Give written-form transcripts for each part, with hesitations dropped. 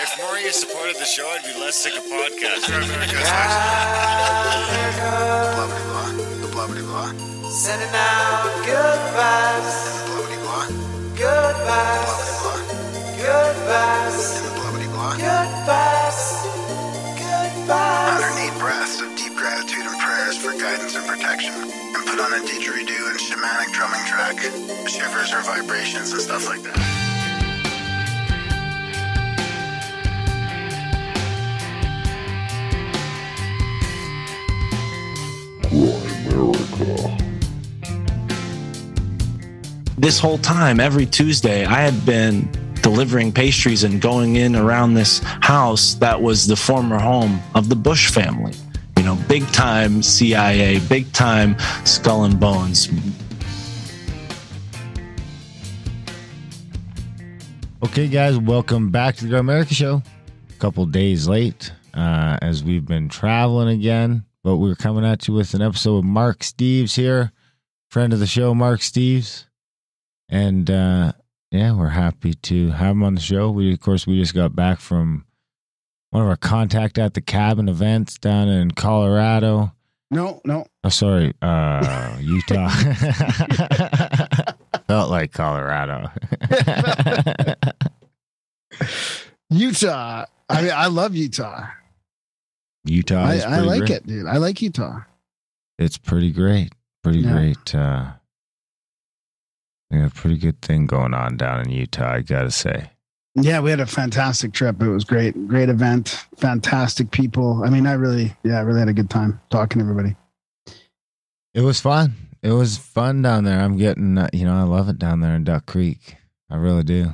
If more of you supported the show, I'd be less sick of podcasts. The blah blah. Sending out good vibes. Blah blah. Good vibes. Good vibes. Blah blah. Good vibes. Good vibes. 108 breaths of deep gratitude and prayers for guidance and protection. And put on a didgeridoo and shamanic drumming track. Shivers or vibrations and stuff like that. This whole time, every Tuesday, I had been delivering pastries and going in around this house that was the former home of the Bush family. You know, big time CIA, big time Skull and Bones. Okay, guys, welcome back to the Grimerican show. A couple days late as we've been traveling again, but we're coming at you with an episode with Mark Steeves here, friend of the show, Mark Steeves. And yeah, we're happy to have him on the show. We just got back from one of our Contact at the Cabin events down in Colorado. No. Oh, sorry, Utah. Felt like Colorado. Utah. I mean, I love Utah. Utah is I like great. it, dude. I like Utah. It's pretty great. Pretty great. We have a pretty good thing going on down in Utah, I gotta say. Yeah, we had a fantastic trip. It was great. Great event. Fantastic people. I mean, I really had a good time talking to everybody. It was fun. It was fun down there. I'm getting, I love it down there in Duck Creek. I really do.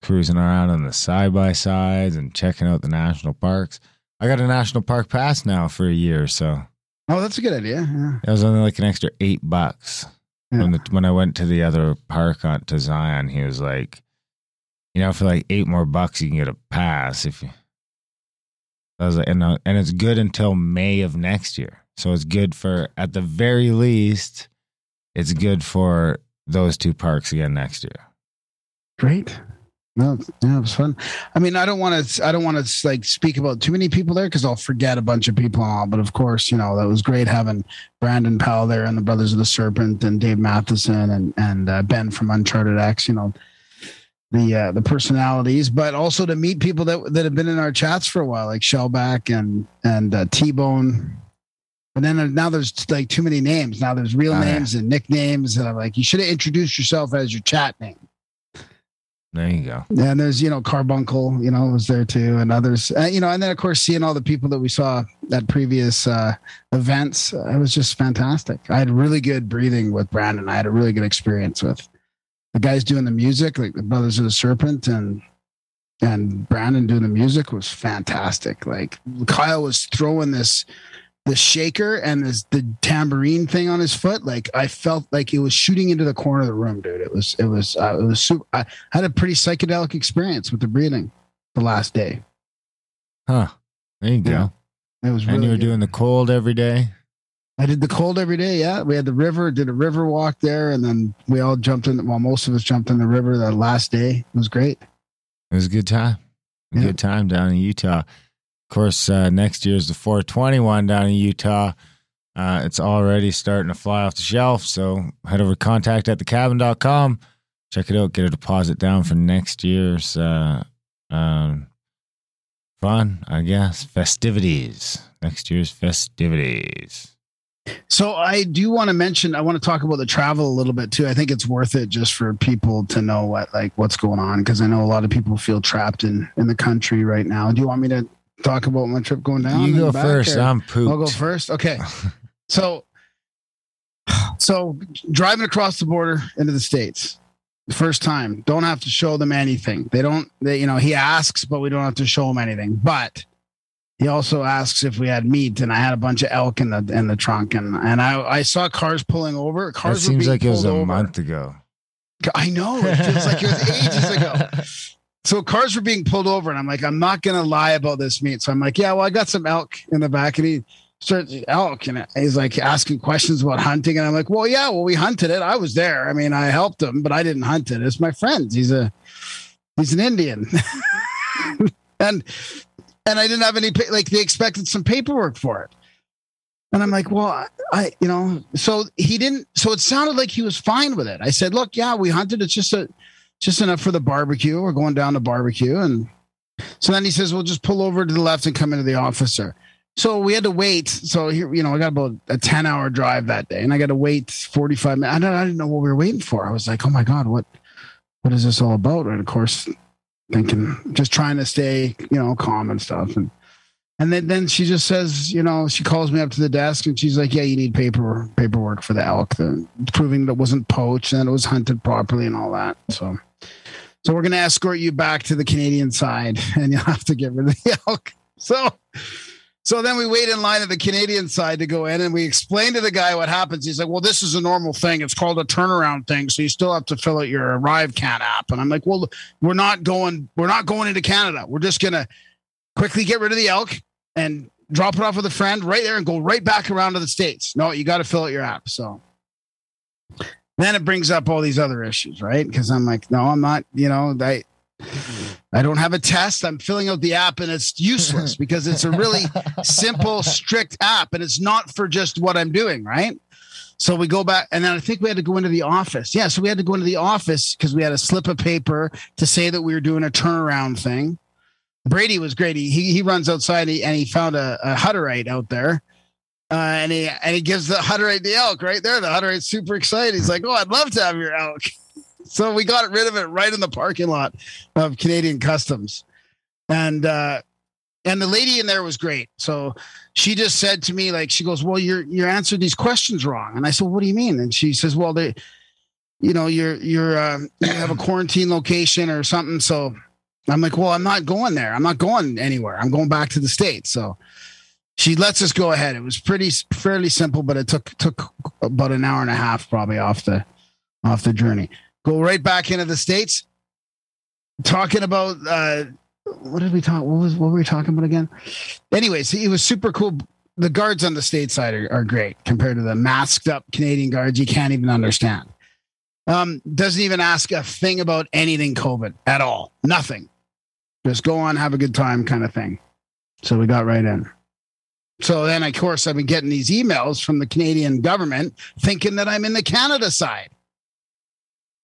Cruising around on the side-by-sides and checking out the national parks. I got a national park pass now for a year, so. Oh, that's a good idea. Yeah. It was only like an extra $8. Yeah. When I went to the other park to Zion, he was like, for like $8 more you can get a pass. I was like, and it's good until May of next year. So it's good for, at the very least, it's good for those two parks again next year. Great. No, yeah, it was fun. I mean, I don't want to like speak about too many people there because I'll forget a bunch of people and all. But of course, that was great having Brandon Powell there and the Brothers of the Serpent and Dave Matheson and Ben from Uncharted X. The personalities, but also to meet people that have been in our chats for a while, like Shellback and T-Bone. But then now there's like too many names. Now there's real names and nicknames, and I'm like, you should have introduced yourself as your chat name. There you go. And there's, Carbuncle, was there too, and others, and then of course seeing all the people that we saw at previous events, it was just fantastic. I had really good breathing with Brandon. I had a really good experience with the guys doing the music, like the Brothers of the Serpent, and Brandon doing the music was fantastic. Like Kyle was throwing the shaker and the tambourine thing on his foot. Like I felt like it was shooting into the corner of the room, dude. It was super. I had a pretty psychedelic experience with the breathing the last day. Huh. There you go. It was really and you were good. doing the cold every day. I did the cold every day. Yeah. We had the river, did a river walk there. And then we all jumped in. Well, most of us jumped in the river that last day. It was great. It was a good time. Good time down in Utah. Of course, next year's the 421 down in Utah. It's already starting to fly off the shelf. So head over to contactatthecabin.com. Check it out. Get a deposit down for next year's fun, I guess. Festivities. Next year's festivities. So I do want to mention, I want to talk about the travel a little bit too. I think it's worth it just for people to know what's going on. Because I know a lot of people feel trapped in the country right now. Do you want me to talk about my trip going down? You go first. I'm pooped. I'll go first. Okay. So driving across the border into the States, the first time, don't have to show them anything. He asks, but we don't have to show him anything. But he also asks if we had meat, and I had a bunch of elk in the trunk, and I saw cars pulling over. Cars that seems were being like it was pulled a over. month ago. I know. It feels like it was ages ago. So cars were being pulled over, and I'm like, I'm not going to lie about this meat. So I'm like, yeah, well, I got some elk in the back, and he starts elk, and he's like asking questions about hunting, and I'm like, well, we hunted it. I was there. I mean, I helped him, but I didn't hunt it. It's my friend. He's an Indian. and I didn't have any, like they expected some paperwork for it. And I'm like, well, so he didn't, so it sounded like he was fine with it. I said, look, yeah, we hunted. It's just enough for the barbecue. We're going down to barbecue. And so then he says, well, just pull over to the left and come into the office, sir. So we had to wait. So here, I got about a 10-hour drive that day and I got to wait 45 minutes. I didn't know what we were waiting for. I was like, oh my God, what is this all about? And of course, thinking, just trying to stay, calm and stuff. And then she just says, she calls me up to the desk and she's like, yeah, you need paperwork for the elk, proving that it wasn't poached and it was hunted properly and all that. So we're going to escort you back to the Canadian side and you'll have to get rid of the elk. So then we wait in line at the Canadian side to go in and we explain to the guy what happens. He's like, well, this is a normal thing. It's called a turnaround thing. So you still have to fill out your ArriveCan app. And I'm like, well, we're not going into Canada. We're just going to quickly get rid of the elk and drop it off with a friend right there and go right back around to the States. No, you got to fill out your app. So then it brings up all these other issues, right? Because I'm like, no, I'm not, I don't have a test. I'm filling out the app and it's useless because it's a really simple, strict app and it's not for just what I'm doing, right? So we go back and then I think we had to go into the office. Yeah, so we had to go into the office because we had a slip of paper to say that we were doing a turnaround thing. Brady was great. He runs outside and he found a Hutterite out there. And he gives the Hutterite the elk right there. The Hutterite's super excited. He's like, oh, I'd love to have your elk. So we got rid of it right in the parking lot of Canadian Customs. And the lady in there was great. So she just said to me, like, she goes, well, you answered these questions wrong. And I said, what do you mean? And she says, well, you have a quarantine location or something. So I'm like, well, I'm not going there. I'm not going anywhere. I'm going back to the States. So she lets us go ahead. It was fairly simple, but it took about an hour and a half probably off the journey. Go right back into the States. Talking about what did we talk? What were we talking about again? Anyways, it was super cool. The guards on the stateside are great compared to the masked up Canadian guards. You can't even understand. Doesn't even ask a thing about anything COVID at all. Nothing. Just go on, have a good time kind of thing. So we got right in. So then, of course, I've been getting these emails from the Canadian government thinking that I'm in the Canada side.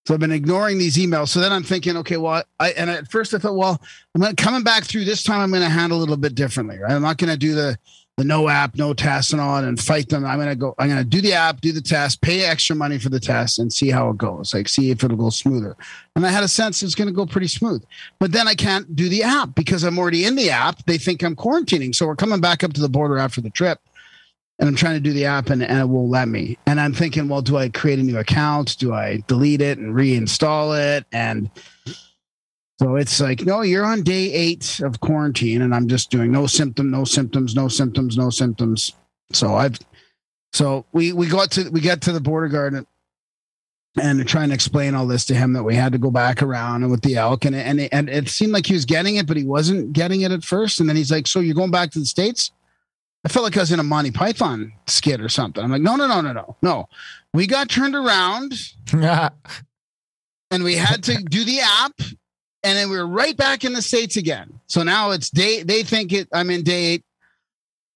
So I've been ignoring these emails. So then I'm thinking, okay, well, at first I thought, well, coming back through this time, I'm going to handle it a little bit differently, right? I'm not going to do the no app, no test and all and fight them. I'm going to do the app, do the test, pay extra money for the test and see how it goes. Like, see if it'll go smoother. And I had a sense it's going to go pretty smooth, but then I can't do the app because I'm already in the app. They think I'm quarantining. So we're coming back up to the border after the trip and I'm trying to do the app and it won't let me. And I'm thinking, well, do I create a new account? Do I delete it and reinstall it? And so it's like, no, you're on day 8 of quarantine and I'm just doing no symptoms. So we get to the border guard and trying to explain all this to him that we had to go back around and with the elk and it seemed like he was getting it, but he wasn't getting it at first. And then he's like, so you're going back to the States? I felt like I was in a Monty Python skit or something. I'm like, no. We got turned around and we had to do the app. And then we were right back in the States again. So now it's they think I'm in day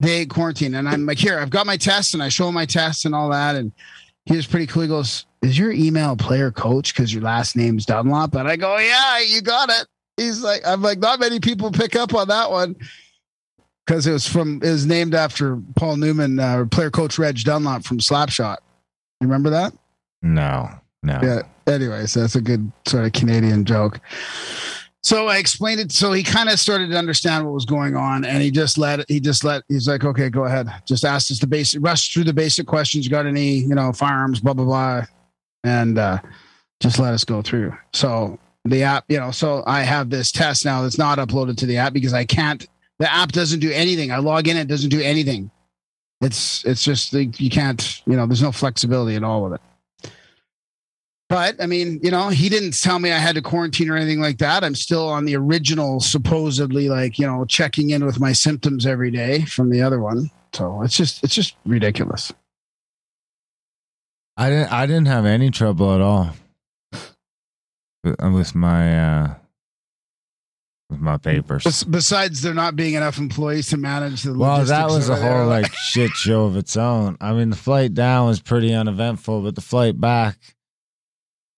8 quarantine. And I'm like, here, I've got my test and I show him my test and all that. And he was pretty cool. He goes, is your email player coach? Cause your last name's Dunlop. And I go, yeah, you got it. He's like, I'm like, not many people pick up on that one. Cause it was named after Paul Newman, player coach Reg Dunlop from Slapshot. You remember that? No. Yeah. Anyways, that's a good sort of Canadian joke. So I explained it. So he kind of started to understand what was going on, and he's like, okay, go ahead. Just ask us rush through the basic questions. You got any, firearms, blah, blah, blah. And just let us go through. So the app, so I have this test now that's not uploaded to the app because I can't, the app doesn't do anything. I log in, it doesn't do anything. It's just, you can't, there's no flexibility at all with it. But I mean, he didn't tell me I had to quarantine or anything like that. I'm still on the original, supposedly checking in with my symptoms every day from the other one. So it's just ridiculous. I didn't have any trouble at all with with my papers. Besides there not being enough employees to manage the Well, that logistics was a over there. whole like shit show of its own. I mean, the flight down was pretty uneventful, but the flight back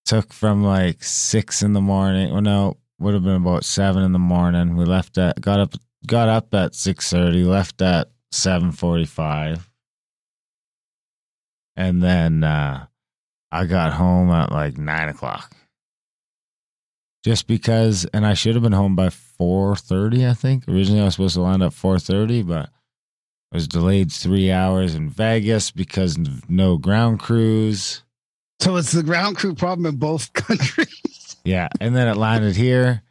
took from like 6 in the morning. Well, no, would have been about 7 in the morning. We left at got up at 6:30, left at 7:45, and then I got home at like 9 o'clock. Just because, and I should have been home by 4:30, I think. Originally, I was supposed to land at 4:30, but I was delayed 3 hours in Vegas because of no ground crews. So it's the ground crew problem in both countries. Yeah, and then it landed here,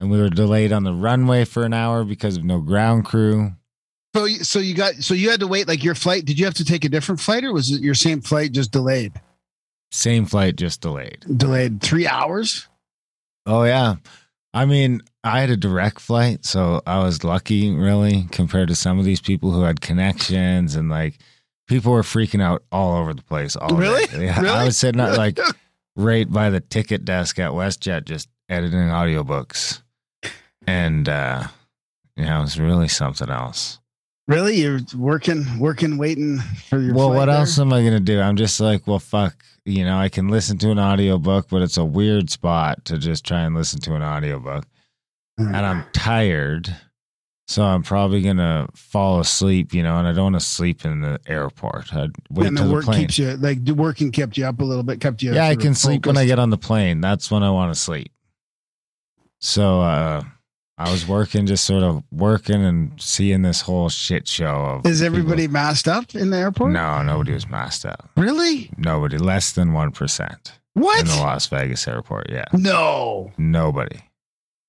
and we were delayed on the runway for an hour because of no ground crew. So you had to wait, like your flight. Did you have to take a different flight, or was it your same flight just delayed? Same flight, just delayed. Delayed 3 hours. Oh, yeah. I mean, I had a direct flight, so I was lucky, really, compared to some of these people who had connections, and like people were freaking out all over the place. Really? Day. Yeah, Really? I was sitting at like right by the ticket desk at WestJet, just editing audiobooks, and it was really something else. Really, you're working, waiting for your. Well, flight what there? else am I gonna do? I'm just like, well, fuck. I can listen to an audiobook, but it's a weird spot to just try and listen to an audiobook. And I'm tired, so I'm probably going to fall asleep, and I don't want to sleep in the airport. I'd wait And till the the work plane. keeps you, like the working kept you up a little bit, kept you. Yeah, I sort of can sleep when I focused. get on the plane. That's when I want to sleep. So I was just sort of working and seeing this whole shit show of Is everybody masked up in the airport? No, nobody was masked up. Really? Nobody. Less than 1%. What? In the Las Vegas airport, yeah. No. Nobody.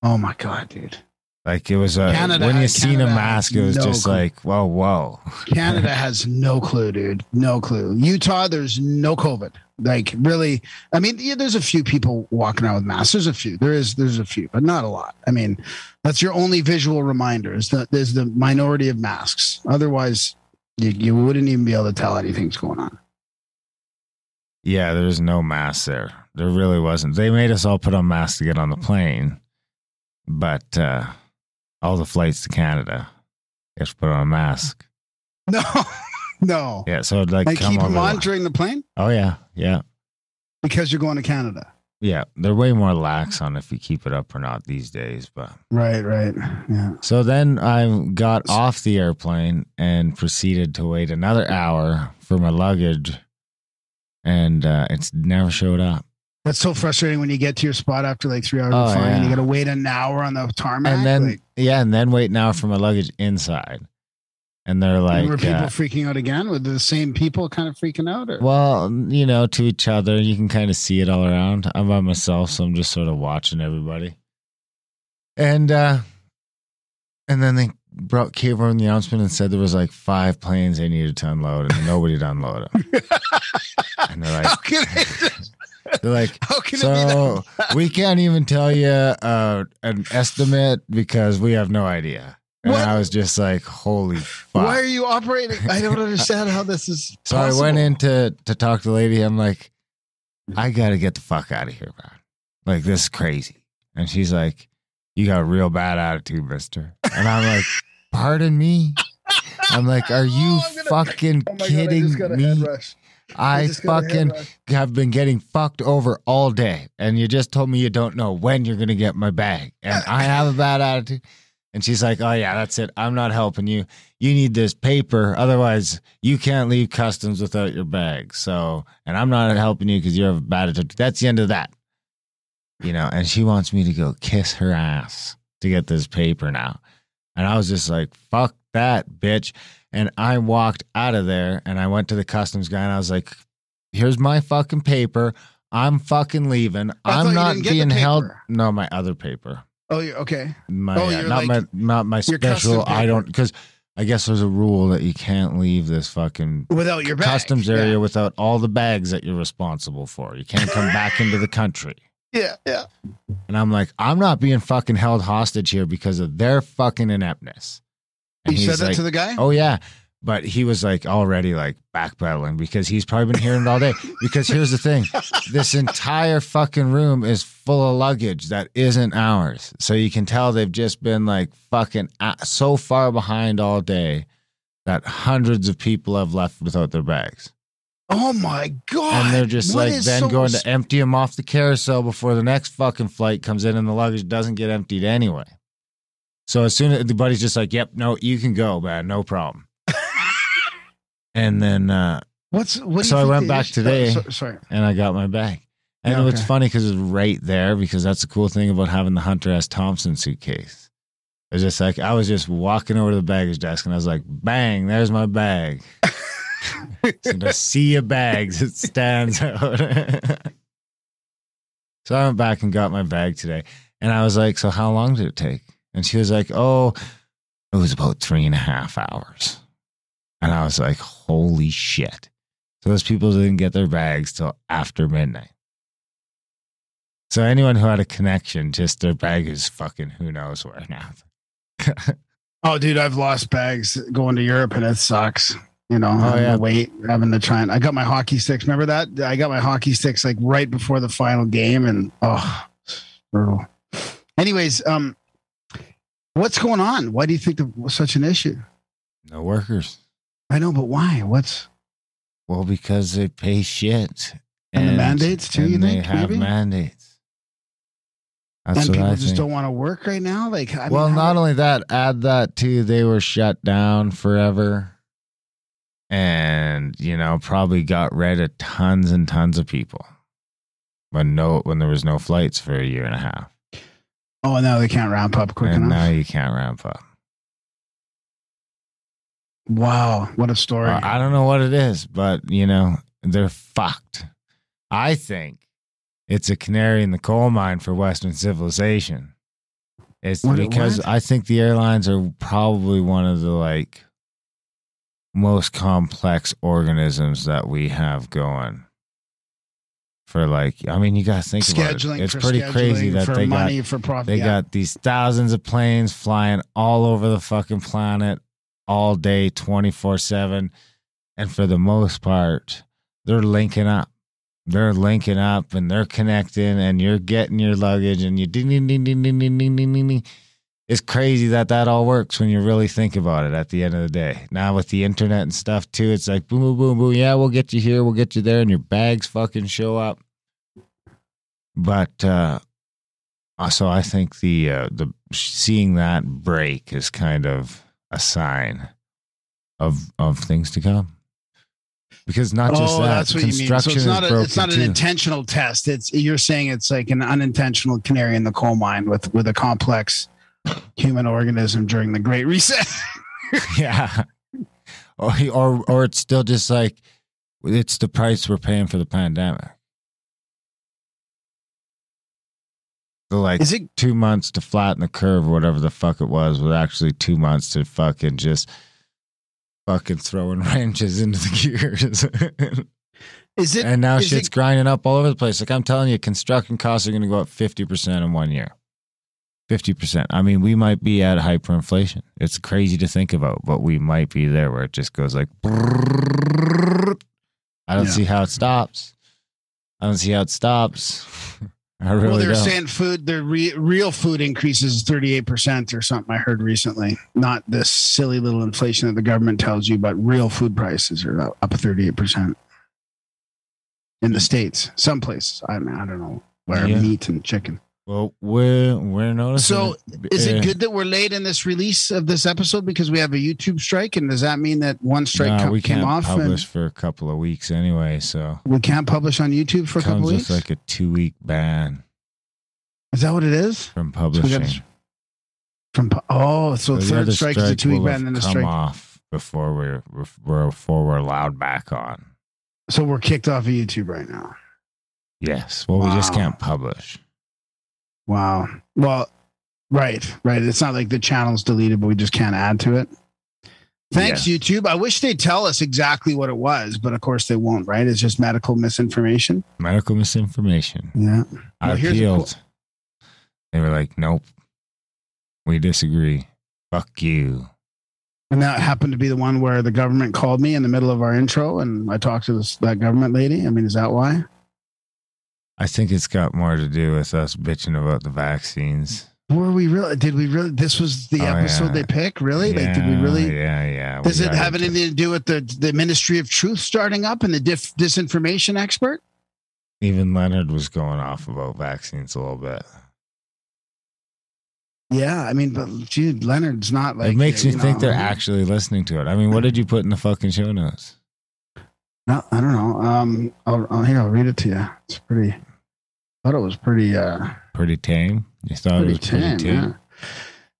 Oh my god, dude. Like it was Canada- when you seen a Canada mask, it was no just clue. like, whoa. Canada has no clue, dude. No clue. Utah, there's no COVID. Like really, I mean, yeah, there's a few people walking around with masks. There's a few. There's a few, but not a lot. I mean, that's your only visual reminder is that there's the minority of masks. Otherwise, you wouldn't even be able to tell anything's going on. Yeah, there's no mask there. There really wasn't. They made us all put on masks to get on the plane, but all the flights to Canada, you have to put on a mask. No, no. Yeah, so it'd like And come keep over. monitoring the plane Oh yeah. because you're going to Canada. Yeah, they're way more lax on if you keep it up or not these days. But Right. Yeah. so then I got off the airplane and proceeded to wait another hour for my luggage, and it's never showed up. That's so frustrating when you get to your spot after like 3 hours of flying. yeah. You got to wait an hour on the tarmac. And then like, and then wait an hour for my luggage inside, and they're like, were people freaking out again? Were the same people kind of freaking out? Or? well, to each other, you can kind of see it all around. I'm by myself, so I'm just sort of watching everybody. And then they came over the announcement and said there was like 5 planes they needed to unload, and nobody to unload them. And they're like, How can it, they're like, how can it be so that? we can't even tell you an estimate because we have no idea. And What? I was just like, holy fuck. Why are you operating? I don't understand how this is So possible. I went in to talk to the lady. I'm like, I got to get the fuck out of here, man. Like, this is crazy. And she's like, you got a real bad attitude, mister. And I'm like, pardon me? I'm like, are you I'm gonna- fucking Oh my God, I kidding just got a head me? rush. I just got a head fucking rush. have been getting fucked over all day. And you just told me you don't know when you're going to get my bag. And I have a bad attitude. And she's like, oh, yeah, that's it. I'm not helping you. You need this paper. Otherwise, you can't leave customs without your bag. So, and I'm not helping you because you have a bad attitude. That's the end of that. And she wants me to go kiss her ass to get this paper now. And I was just like, fuck that, bitch. And I walked out of there and I went to the customs guy and I was like, here's my fucking paper. I'm fucking leaving. I thought I'm you not didn't get the being held. paper. No, my other paper. Oh, you're okay. My Oh, you're not like- my your special. custom I paper. don't, because I guess there's a rule that you can't leave this fucking Without your bag. customs area without all the bags that you're responsible for. You can't come back into the country. Yeah. And I'm like, I'm not being fucking held hostage here because of their fucking ineptness. And You said he's that like, to the guy? oh yeah, But he was like already like backpedaling because he's probably been hearing it all day. Because here's the thing. This entire fucking room is full of luggage that isn't ours. So you can tell they've just been like fucking so far behind all day that hundreds of people have left without their bags. Oh my God. And they're just like then going to empty them off the carousel before the next fucking flight comes in and the luggage doesn't get emptied anyway. So as soon as the buddy's just like, yep, no, you can go, man, no problem. And then, so I went back today and I got my bag. And it's funny because it's right there because that's the cool thing about having the Hunter S. Thompson suitcase. It's just like, I was just walking over to the baggage desk and I was like, bang, there's my bag. So the sea of bags, it stands out. So I went back and got my bag today. And I was like, so how long did it take? And she was like, oh, it was about 3.5 hours. And I was like, holy shit. So those people didn't get their bags till after midnight. So anyone who had a connection, just their bag is fucking who knows where now. Oh, dude, I've lost bags going to Europe and it sucks. You know, having to try and I got my hockey sticks. Remember that? I got my hockey sticks like right before the final game and brutal. Anyways, what's going on? Why do you think there was such an issue? No workers. I know, but why? Well, because they pay shit. And the mandates too, you think? They have mandates. That's and what people I just think. don't want to work right now? Like, not only that, add that to they were shut down forever. And, you know, probably got rid of tons and tons of people. When there was no flights for 1.5 years. Oh, and now they can't ramp up quick enough. Now you can't ramp up. Wow, what a story. I don't know what it is, but, you know, they're fucked. I think it's a canary in the coal mine for Western civilization. It's because I think the airlines are probably one of the, like, most complex organisms that we have going. For like, I mean, you got to think about it. It's pretty crazy that they got these thousands of planes flying all over the fucking planet all day, 24/7. And for the most part, they're linking up. They're linking up and they're connecting and you're getting your luggage and you ding, ding, ding, ding, ding, ding, ding, ding, ding, ding. It's crazy that all works when you really think about it at the end of the day. Now with the internet and stuff too, it's like boom, boom, boom, boom. Yeah, we'll get you here, we'll get you there, and your bags fucking show up. But so I think the seeing that break is kind of a sign of things to come. Because not just that, that's what construction you mean. So is it's not an intentional test. You're saying it's like an unintentional canary in the coal mine with a complex human organism during the Great Reset. Yeah. Or it's still just like it's the price we're paying for the pandemic. So like 2 months to flatten the curve or whatever the fuck it was actually 2 months to fucking just fucking throwing wrenches into the gears. And now shit's grinding up all over the place. Like I'm telling you, construction costs are going to go up 50% in 1 year. 50%. I mean, we might be at hyperinflation. It's crazy to think about, but we might be there where it just goes like, I don't see how it stops. I really well, they're don't. saying the real food increases 38% or something I heard recently. Not this silly little inflation that the government tells you, but real food prices are up 38% in the States. Some places. I mean, I don't know where meat and chicken. Well, we're noticing. So is it good that we're late in this release of this episode because we have a YouTube strike? And does that mean that one strike we came can't off? Publish for a couple of weeks anyway, so we can't publish on YouTube for a couple of weeks? Comes with like a 2-week ban. Is that what it is? From publishing. So third strike is a 2-week ban, and then the strike off before we're allowed back on. So we're kicked off of YouTube right now. Yes. Well, we just can't publish. Wow. Well, right. It's not like the channel's deleted, but we just can't add to it. Thanks, YouTube. I wish they'd tell us exactly what it was, but of course they won't, right? It's just medical misinformation. Medical misinformation. Yeah. I appealed. They were like, nope. We disagree. Fuck you. And that happened to be the one where the government called me in the middle of our intro and I talked to that government lady. I mean, is that why? I think it's got more to do with us bitching about the vaccines. Were we really? Did we really? This was the episode they picked? Really? Yeah, like, did we really? Yeah. Does it have anything to do with the Ministry of Truth starting up and the disinformation expert? Even Leonard was going off about vaccines a little bit. Yeah, I mean, but dude, Leonard's not like. It makes me think they're actually listening to it. I mean, what did you put in the fucking show notes? No, I don't know. I'll read it to you. It's pretty. I thought it was pretty. Pretty tame. You thought it was pretty tame. Yeah.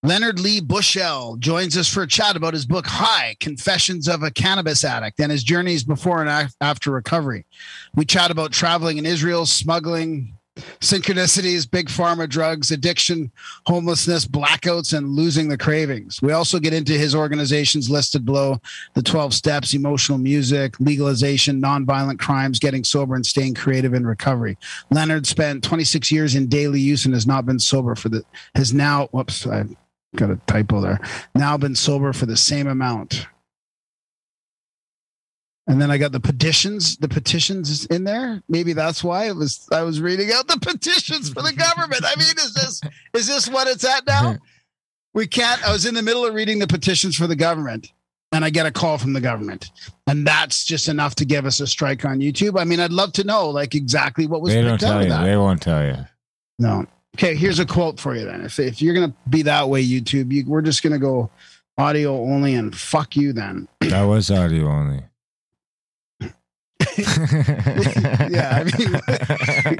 Leonard Lee Bushell joins us for a chat about his book, High, Confessions of a Cannabis Addict, and his journeys before and after recovery. We chat about traveling in Israel, smuggling, synchronicities, big pharma drugs, addiction, homelessness, blackouts, and losing the cravings. We also get into his organizations listed below: the 12 steps, emotional music, legalization, nonviolent crimes, getting sober, and staying creative in recovery. Leonard spent 26 years in daily use and has not been sober I got a typo there. Now been sober for the same amount. And then I got the petitions in there. Maybe that's why I was reading out the petitions for the government. I mean, is this what it's at now? I was in the middle of reading the petitions for the government and I get a call from the government. And that's just enough to give us a strike on YouTube. I mean, I'd love to know like exactly what was picked out of that. They won't tell you. No. Okay, here's a quote for you then. If you're going to be that way, YouTube, we're just going to go audio only and fuck you then. That was audio only. Yeah,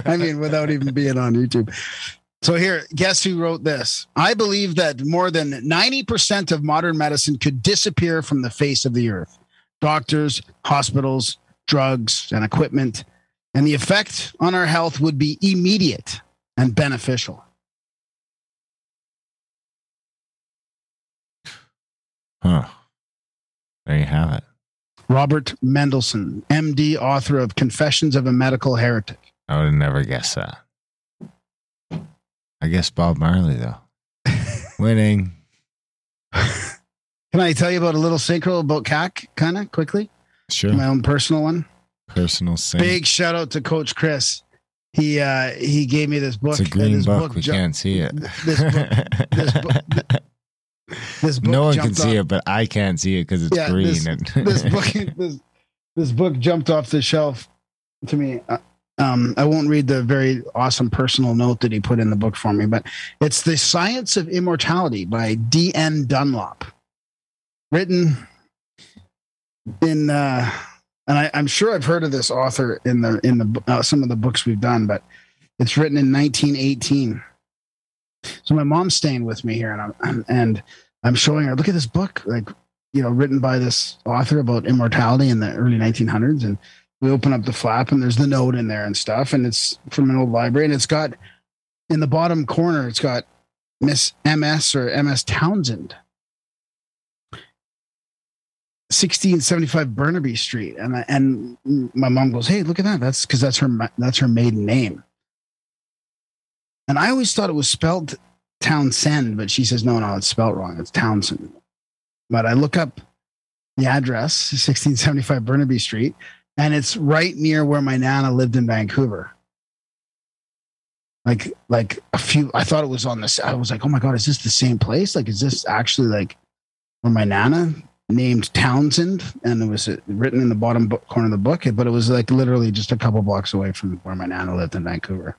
I mean, without even being on YouTube. So here, guess who wrote this? I believe that more than 90% of modern medicine could disappear from the face of the earth. Doctors, hospitals, drugs, and equipment. And the effect on our health would be immediate and beneficial. Huh. There you have it. Robert Mendelsohn, MD, author of Confessions of a Medical Heretic. I would have never guessed that. I guess Bob Marley, though. Winning. Can I tell you about a little synchro about CAC, kind of quickly? Sure. My own personal one. Personal sync. Big shout out to Coach Chris. He gave me this book. It's a green book. We can't see it. This book no one can see it, but I can't see it because it's green. This book jumped off the shelf to me. I won't read the very awesome personal note that he put in the book for me, but it's The Science of Immortality by D.N. Dunlop, written in and I'm sure I've heard of this author in the some of the books we've done, but it's written in 1918. So my mom's staying with me here, and I'm showing her, look at this book, like, you know, written by this author about immortality in the early 1900s. And we open up the flap, and there's the note in there and stuff, and it's from an old library, and it's got in the bottom corner, it's got Miss MS or MS Townsend, 1675 Burnaby Street, and my mom goes, "Hey, look at that! That's because that's her maiden name." And I always thought it was spelled Townsend, but she says, no, it's spelled wrong. It's Townsend. But I look up the address, 1675 Burnaby Street, and it's right near where my Nana lived in Vancouver. Like I thought it was on this. I was like, oh my God, is this the same place? Like, is this actually like where my Nana named Townsend? And it was written in the bottom corner of the book, but it was like literally just a couple blocks away from where my Nana lived in Vancouver.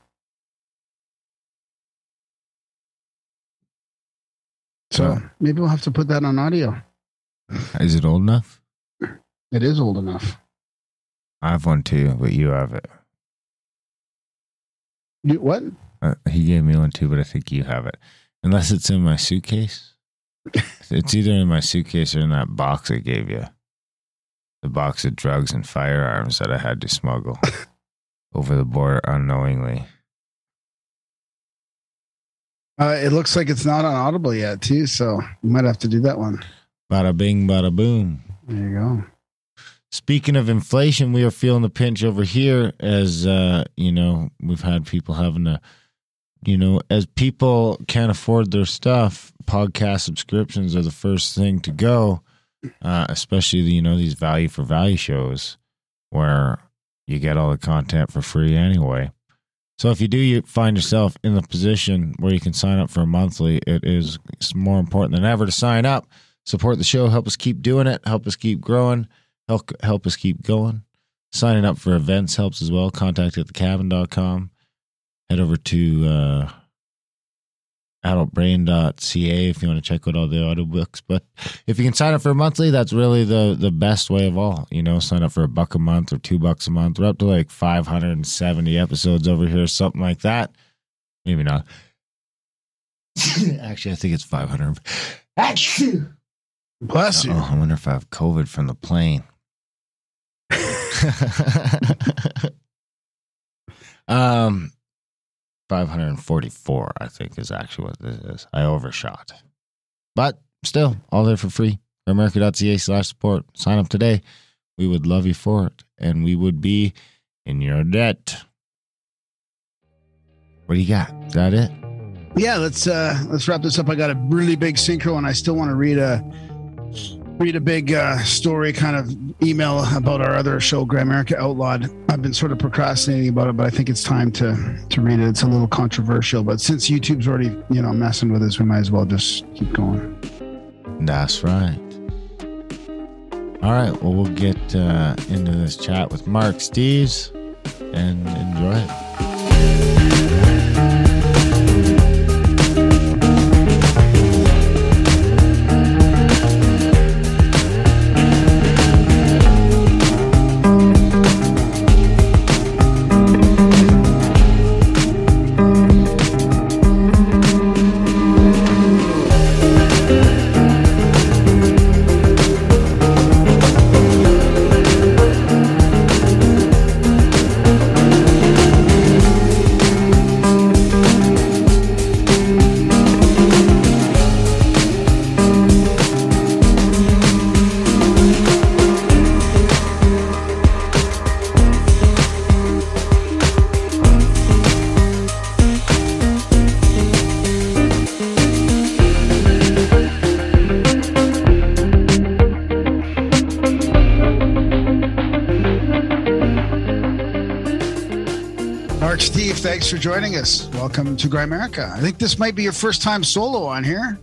So maybe we'll have to put that on audio. Is it old enough? It is old enough. I have one too, but you have it. What? He gave me one too, but I think you have it. Unless it's in my suitcase. It's either in my suitcase or in that box I gave you. The box of drugs and firearms that I had to smuggle over the border unknowingly. It looks like it's not on Audible yet, too, so we might have to do that one. Bada bing, bada boom. There you go. Speaking of inflation, we are feeling the pinch over here as, we've had people having to, as people can't afford their stuff, podcast subscriptions are the first thing to go. especially, these value for value shows where you get all the content for free anyway. So if you find yourself in the position where you can sign up for a monthly, it's more important than ever to sign up. Support the show, help us keep doing it, help us keep growing, help us keep going. Signing up for events helps as well. Contact at thecabin.com. Head over to adultbrain.ca if you want to check out all the audiobooks. But if you can sign up for a monthly, that's really the best way of all. Sign up for $1 a month or $2 a month. We're up to like 570 episodes over here, something like that. Maybe not. Actually, I think it's 500. Bless you. I wonder if I have COVID from the plane. 544, I think, is actually what this is. I overshot. But still, all there for free. Grimerican.ca/support. Sign up today. We would love you for it, and we would be in your debt. What do you got? Is that it? Yeah, let's wrap this up. I got a really big synchro, and I still want to read a big story kind of email about our other show, Grimerica Outlawed. I've been sort of procrastinating about it, but I think it's time to read it. It's a little controversial, but since YouTube's already, messing with us, we might as well just keep going. That's right. All right, well, we'll get into this chat with Mark Steeves and enjoy it. Mark Steve, thanks for joining us. Welcome to Grimerica. I think this might be your first time solo on here.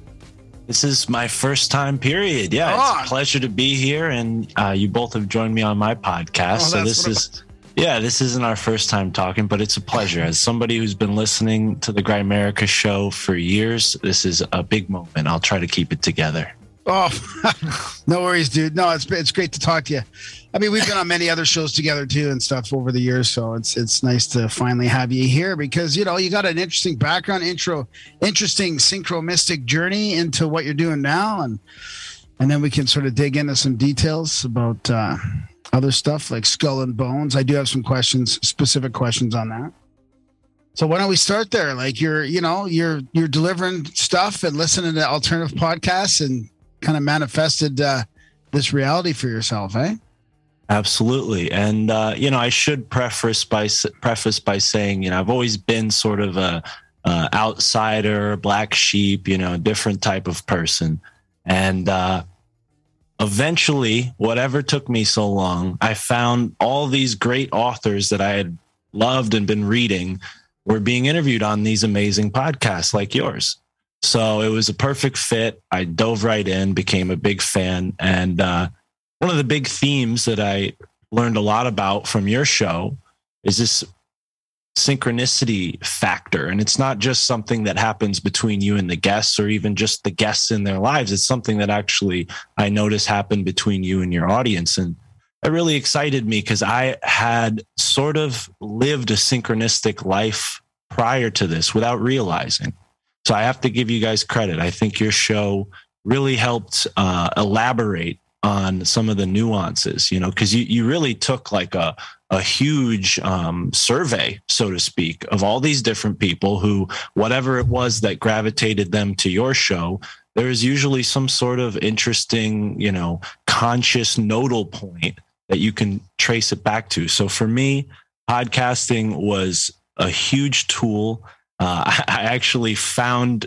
This is my first time, period. Yeah, it's a pleasure to be here, and you both have joined me on my podcast. So this isn't our first time talking, but it's a pleasure. As somebody who's been listening to the Grimerica show for years, this is a big moment. I'll try to keep it together. Oh, no worries, dude. No, it's great to talk to you. I mean, we've been on many other shows together too and stuff over the years, so it's nice to finally have you here because you got an interesting background, interesting synchromystic journey into what you're doing now, and then we can sort of dig into some details about other stuff like skull and bones. I do have some specific questions on that. So why don't we start there? Like you're delivering stuff and listening to alternative podcasts and kind of manifested this reality for yourself, eh? Absolutely. And, I should preface by saying, I've always been sort of a outsider, black sheep, different type of person. And eventually, whatever took me so long, I found all these great authors that I had loved and been reading were being interviewed on these amazing podcasts like yours. So it was a perfect fit. I dove right in, became a big fan. And one of the big themes that I learned a lot about from your show is this synchronicity factor. And it's not just something that happens between you and the guests or even just the guests in their lives. It's something that actually I notice happen between you and your audience. And it really excited me because I had sort of lived a synchronistic life prior to this without realizing. So I have to give you guys credit. I think your show really helped elaborate on some of the nuances, because you really took like a huge survey, so to speak, of all these different people who, whatever it was that gravitated them to your show, there is usually some sort of interesting, conscious nodal point that you can trace it back to. So for me, podcasting was a huge tool. I actually found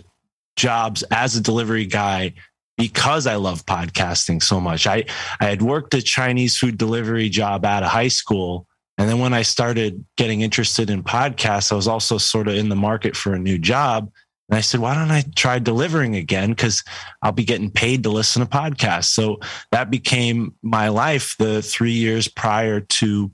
jobs as a delivery guy because I love podcasting so much. I had worked a Chinese food delivery job out of high school. And then when I started getting interested in podcasts, I was also sort of in the market for a new job. And I said, why don't I try delivering again? Because I'll be getting paid to listen to podcasts. So that became my life the 3 years prior to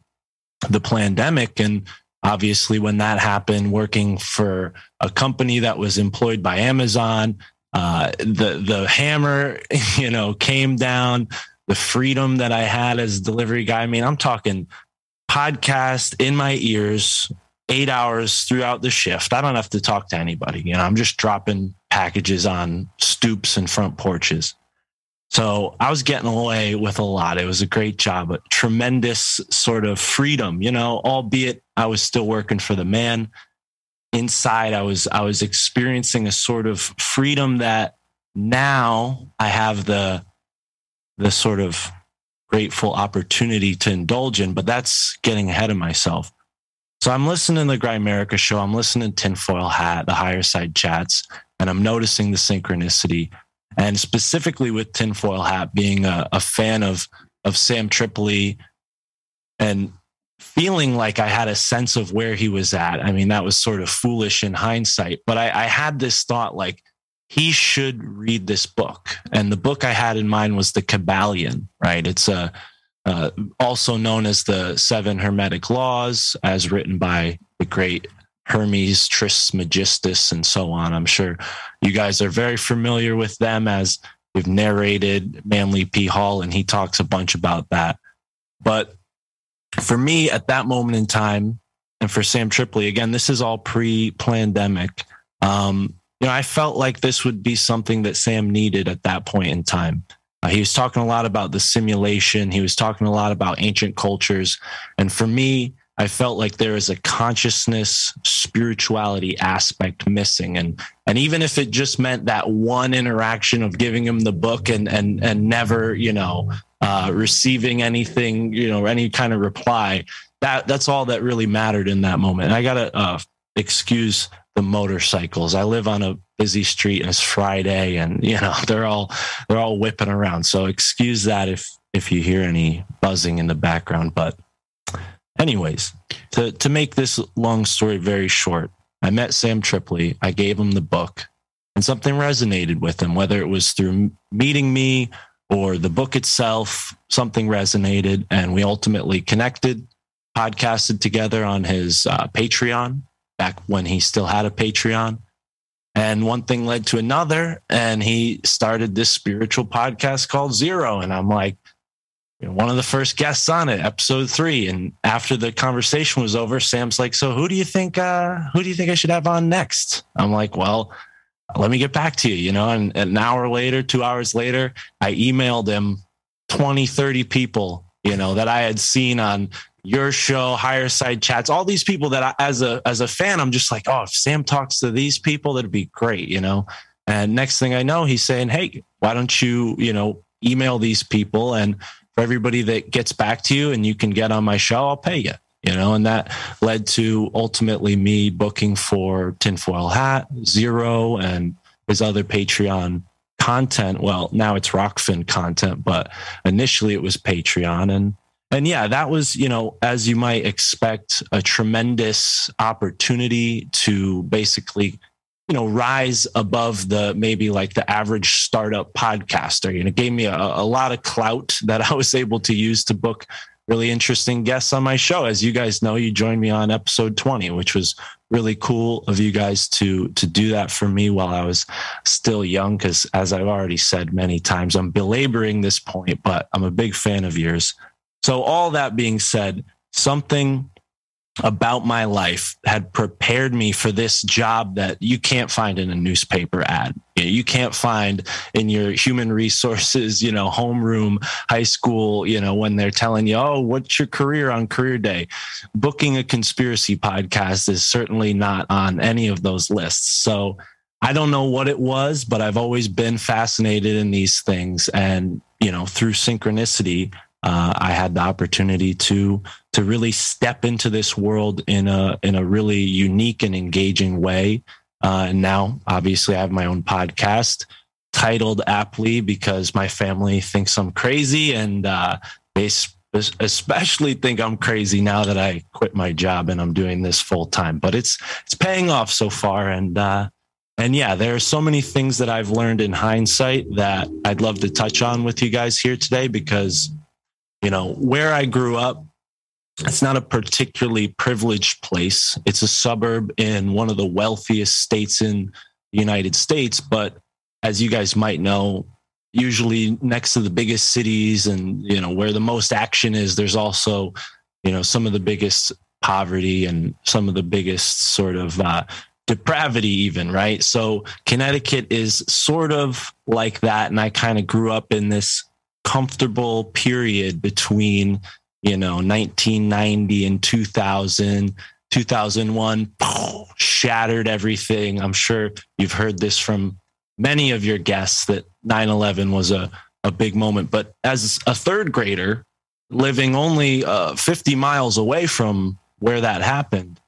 the pandemic. And obviously, when that happened, working for a company that was employed by Amazon, the hammer, came down. The freedom that I had as a delivery guy. I mean, I'm talking podcast in my ears, 8 hours throughout the shift. I don't have to talk to anybody. I'm just dropping packages on stoops and front porches. So I was getting away with a lot. It was a great job, a tremendous sort of freedom, albeit I was still working for the man. Inside, I was experiencing a sort of freedom that now I have the sort of grateful opportunity to indulge in, but that's getting ahead of myself. So I'm listening to the Grimerican show. I'm listening to Tinfoil Hat, the Higher Side Chats, and I'm noticing the synchronicity. And specifically with Tinfoil Hat, being a fan of Sam Tripoli and feeling like I had a sense of where he was at. I mean, that was sort of foolish in hindsight, but I had this thought like, he should read this book. And the book I had in mind was The Kabbalion, right? It's also known as the 7 Hermetic Laws, as written by the great Hermes Trismegistus and so on. I'm sure you guys are very familiar with them, as we've narrated Manly P. Hall, and he talks a bunch about that. But for me, at that moment in time, and for Sam Tripoli, again, this is all pre-pandemic, I felt like this would be something that Sam needed at that point in time. He was talking a lot about the simulation. He was talking a lot about ancient cultures. And for me, I felt like there is a consciousness, spirituality aspect missing. And even if it just meant that one interaction of giving him the book and never, receiving anything, any kind of reply, that's all that really mattered in that moment. And I got to excuse the motorcycles. I live on a busy street and it's Friday, and they're all whipping around. So excuse that if you hear any buzzing in the background. But anyways, to make this long story very short, I met Sam Tripoli. I gave him the book, and something resonated with him, whether it was through meeting me or the book itself. Something resonated, and we ultimately connected, podcasted together on his Patreon, back when he still had a Patreon. And one thing led to another, and he started this spiritual podcast called Zero. And I'm like, one of the first guests on it, episode 3. And after the conversation was over, Sam's like, so who do you think I should have on next? I'm like, well, let me get back to you, and an hour later, 2 hours later, I emailed him 20, 30 people, that I had seen on your show, Higher Side Chats, all these people that as a fan, I'm just like, oh, if Sam talks to these people, that'd be great, And next thing I know, he's saying, hey, why don't you, email these people, and for everybody that gets back to you and you can get on my show, I'll pay you, and that led to ultimately me booking for Tinfoil Hat, Zero, and his other Patreon content. Well, now it's Rockfin content, but initially it was Patreon. And yeah, that was, as you might expect, a tremendous opportunity to basically, rise above maybe the average startup podcaster. It gave me a lot of clout that I was able to use to book really interesting guests on my show. As you guys know, you joined me on episode 20, which was really cool of you guys to do that for me while I was still young. Because as I've already said many times, I'm belaboring this point, but I'm a big fan of yours. So all that being said, something about my life had prepared me for this job that you can't find in a newspaper ad. You can't find in your human resources, homeroom, high school, when they're telling you, oh, what's your career on career day? Booking a conspiracy podcast is certainly not on any of those lists. So I don't know what it was, but I've always been fascinated in these things. And, through synchronicity, I had the opportunity to really step into this world in a really unique and engaging way. And now, obviously, I have my own podcast, titled aptly because my family thinks I'm crazy, and they especially think I'm crazy now that I quit my job and I'm doing this full time. But it's paying off so far, and yeah, there are so many things that I've learned in hindsight that I'd love to touch on with you guys here today, because where I grew up, it's not a particularly privileged place. It's a suburb in one of the wealthiest states in the United States, but as you guys might know, usually next to the biggest cities and, where the most action is, there's also, some of the biggest poverty and some of the biggest sort of depravity even, right? So Connecticut is sort of like that. And I kind of grew up in this comfortable period between, 1990 and 2000, 2001, shattered everything. I'm sure you've heard this from many of your guests that 9/11 was a big moment. But as a third grader living only 50 miles away from where that happened,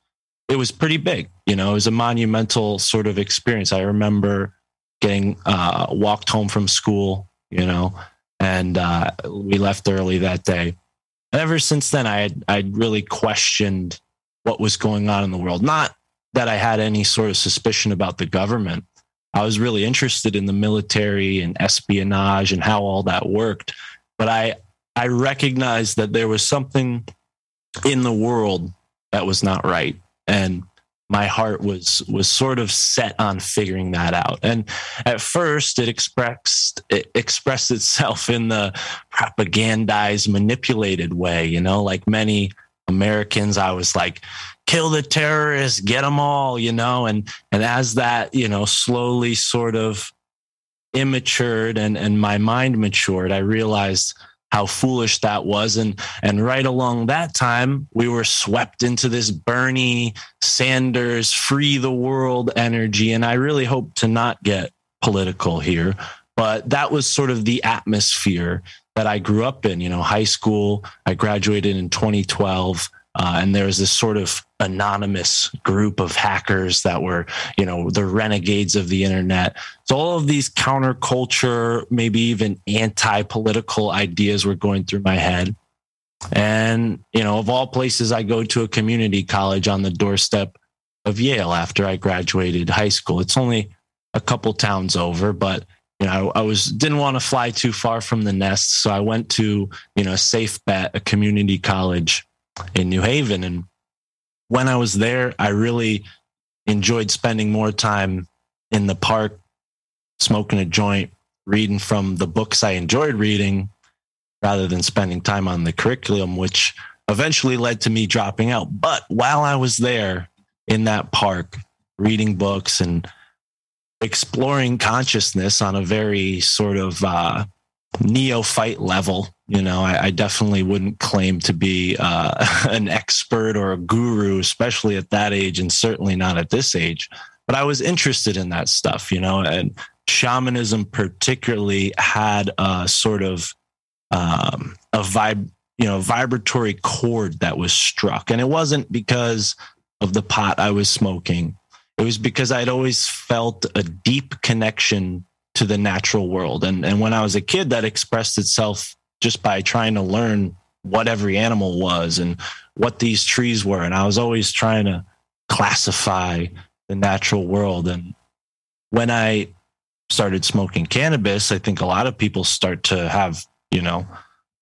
it was pretty big. It was a monumental sort of experience. I remember getting walked home from school, and we left early that day. And ever since then, I'd really questioned what was going on in the world. Not that I had any sort of suspicion about the government. I was really interested in the military and espionage and how all that worked. But I recognized that there was something in the world that was not right. And my heart was sort of set on figuring that out. And at first it expressed itself in the propagandized, manipulated way, like many Americans, I was like, kill the terrorists, get them all, and as that, slowly sort of immatured and my mind matured, I realized how foolish that was. And right along that time, we were swept into this Bernie Sanders, free the world energy. And I really hope to not get political here, but that was sort of the atmosphere that I grew up in. High school, I graduated in 2012. And there was this sort of anonymous group of hackers that were, the renegades of the internet. So all of these counterculture, maybe even anti-political ideas were going through my head. And, of all places, I go to a community college on the doorstep of Yale after I graduated high school. It's only a couple towns over, but I didn't want to fly too far from the nest. So I went to, a safe bet, a community college in New Haven. And when I was there, I really enjoyed spending more time in the park, smoking a joint, reading from the books I enjoyed reading rather than spending time on the curriculum, which eventually led to me dropping out. But while I was there in that park, reading books and exploring consciousness on a very sort of neophyte level, I definitely wouldn't claim to be an expert or a guru, especially at that age, and certainly not at this age. But I was interested in that stuff, and shamanism particularly had a sort of vibratory chord that was struck. And it wasn't because of the pot I was smoking. It was because I'd always felt a deep connection to the natural world. And when I was a kid, that expressed itself just by trying to learn what every animal was and what these trees were. And I was always trying to classify the natural world. And when I started smoking cannabis, I think a lot of people start to have,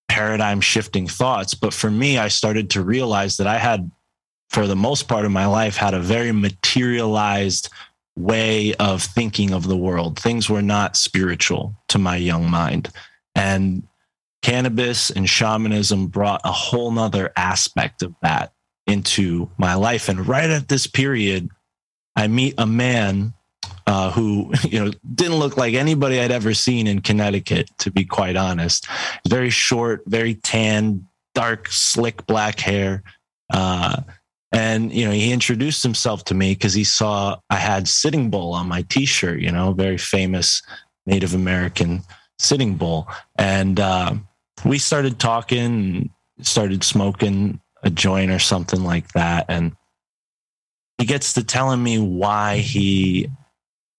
paradigm shifting thoughts. But for me, I started to realize that I had, for the most part of my life, had a very materialized way of thinking of the world. Things were not spiritual to my young mind. And cannabis and shamanism brought a whole nother aspect of that into my life. And right at this period, I meet a man who, didn't look like anybody I'd ever seen in Connecticut, to be quite honest. Very short, very tan, dark, slick black hair. And, he introduced himself to me because he saw I had Sitting Bull on my t-shirt, very famous Native American Sitting Bull. And we started talking, started smoking a joint or something like that. And he gets to telling me why he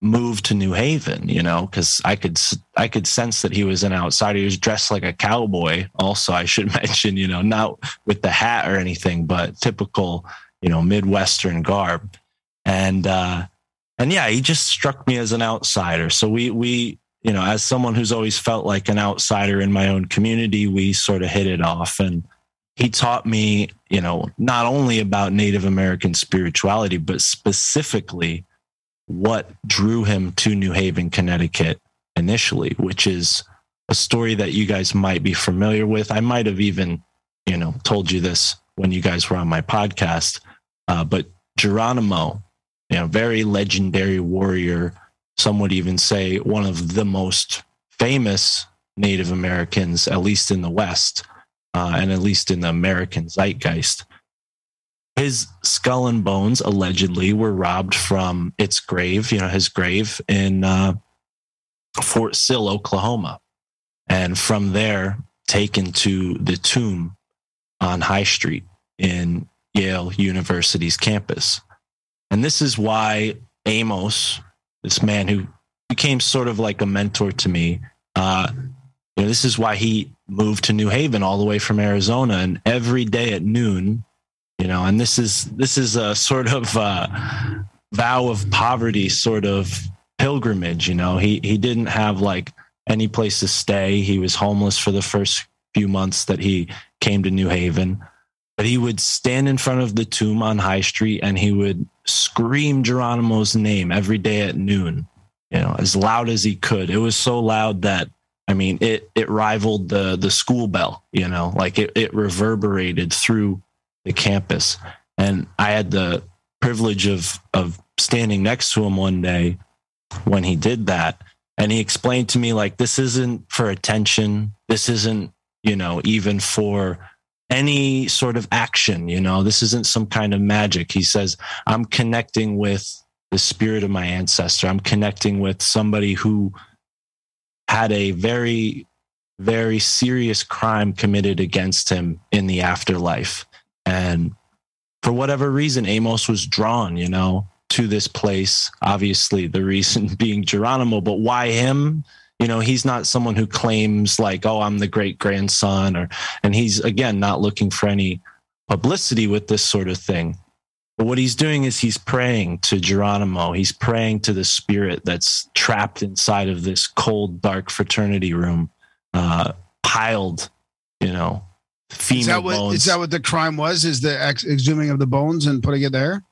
move to New Haven, because I could sense that he was an outsider. He was dressed like a cowboy. Also, I should mention, not with the hat or anything, but typical, Midwestern garb. And yeah, he just struck me as an outsider. So we, as someone who's always felt like an outsider in my own community, we sort of hit it off. And he taught me, not only about Native American spirituality, but specifically what drew him to New Haven, Connecticut initially, which is a story that you guys might be familiar with. I might have even, told you this when you guys were on my podcast, but Geronimo, very legendary warrior. Some would even say one of the most famous Native Americans, at least in the West, and at least in the American zeitgeist. His skull and bones allegedly were robbed from its grave, his grave in Fort Sill, Oklahoma. And from there, taken to the tomb on High Street in Yale University's campus. And this is why Amos, this man who became sort of like a mentor to me, this is why he moved to New Haven all the way from Arizona. And every day at noon, and this is a sort of vow of poverty sort of pilgrimage. He didn't have like any place to stay. He was homeless for the first few months that he came to New Haven. But he would stand in front of the tomb on High Street and he would scream Geronimo's name every day at noon, as loud as he could. It was so loud that, it rivaled the school bell, like it reverberated through the campus. And I had the privilege of standing next to him one day when he did that. And he explained to me, like, this isn't for attention. This isn't, even for any sort of action, this isn't some kind of magic. He says, I'm connecting with the spirit of my ancestor. I'm connecting with somebody who had a very, very serious crime committed against him in the afterlife. And for whatever reason, Amos was drawn, to this place. Obviously, the reason being Geronimo, but why him? He's not someone who claims like, oh, I'm the great grandson, and he's, again, not looking for any publicity with this sort of thing. But what he's doing is he's praying to Geronimo. He's praying to the spirit that's trapped inside of this cold, dark fraternity room, piled, femur bones. Is that what the crime was? Is the exhuming of the bones and putting it there?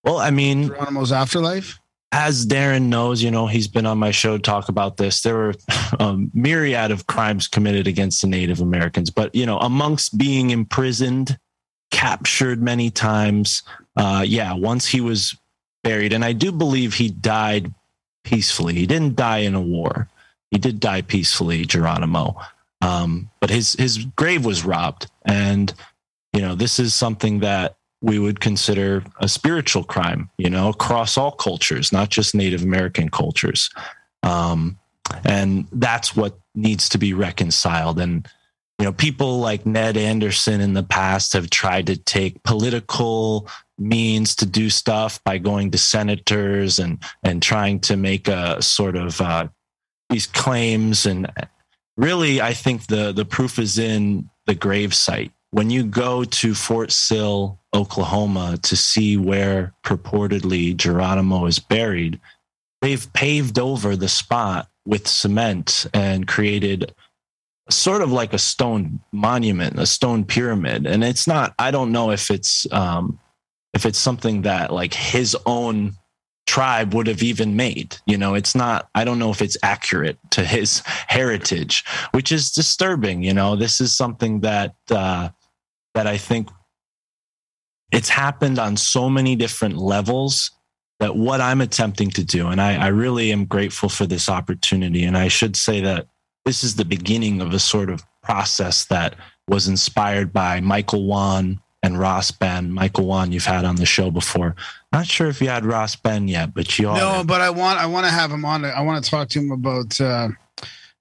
Well, Geronimo's afterlife? As Darren knows, he's been on my show to talk about this. There were a myriad of crimes committed against the Native Americans. But, amongst being imprisoned, captured many times, once he was buried, and I do believe he died peacefully. He didn't die in a war. He did die peacefully, Geronimo. But his grave was robbed. And, this is something that we would consider a spiritual crime, across all cultures, not just Native American cultures. And that's what needs to be reconciled. And, people like Ned Anderson in the past have tried to take political means to do stuff by going to senators and trying to make a sort of these claims. And really, I think the proof is in the gravesite. When you go to Fort Sill, Oklahoma, to see where purportedly Geronimo is buried, they've paved over the spot with cement and created sort of like a stone monument, a stone pyramid. And it's not, I don't know if it's something that like his own tribe would have even made. It's not, I don't know if it's accurate to his heritage, which is disturbing. This is something that I think it's happened on so many different levels that what I'm attempting to do, and I really am grateful for this opportunity. And I should say that this is the beginning of a sort of process that was inspired by Michael Wan and Ross Ben. Michael Wan, you've had on the show before. Not sure if you had Ross Ben yet, but you are. No, but I want to have him on. I want to talk to him about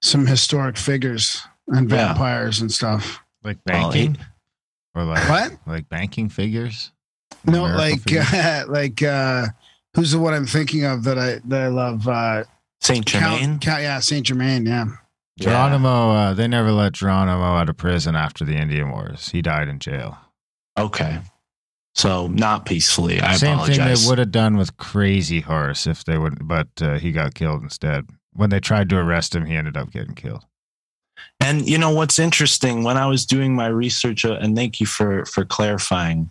some historic figures and vampires and stuff. Like banking? Or like what? Like banking figures? No, like Who's the one I'm thinking of that I love? Saint Germain. Yeah, Saint Germain. Yeah. Geronimo. They never let Geronimo out of prison after the Indian Wars. He died in jail. Okay. So not peacefully. I Same apologize. thing they would have done with Crazy Horse if they would, but he got killed instead. When they tried to arrest him, he ended up getting killed. And you know what's interesting, when I was doing my research, and thank you for clarifying,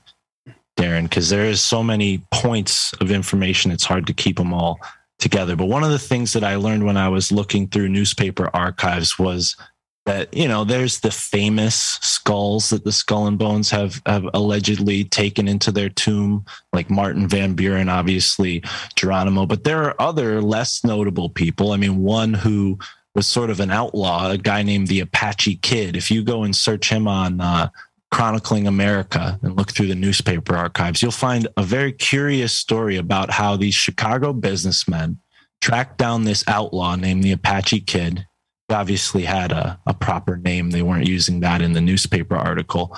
Darren, because there is so many points of information, it's hard to keep them all together. But one of the things that I learned when I was looking through newspaper archives was that, you know, there's the famous skulls that the Skull and Bones have allegedly taken into their tomb, like Martin Van Buren, obviously Geronimo. But there are other less notable people. I mean, one who was sort of an outlaw, a guy named the Apache Kid. If you go and search him on Chronicling America and look through the newspaper archives, you'll find a very curious story about how these Chicago businessmen tracked down this outlaw named the Apache Kid. He obviously had a proper name. They weren't using that in the newspaper article.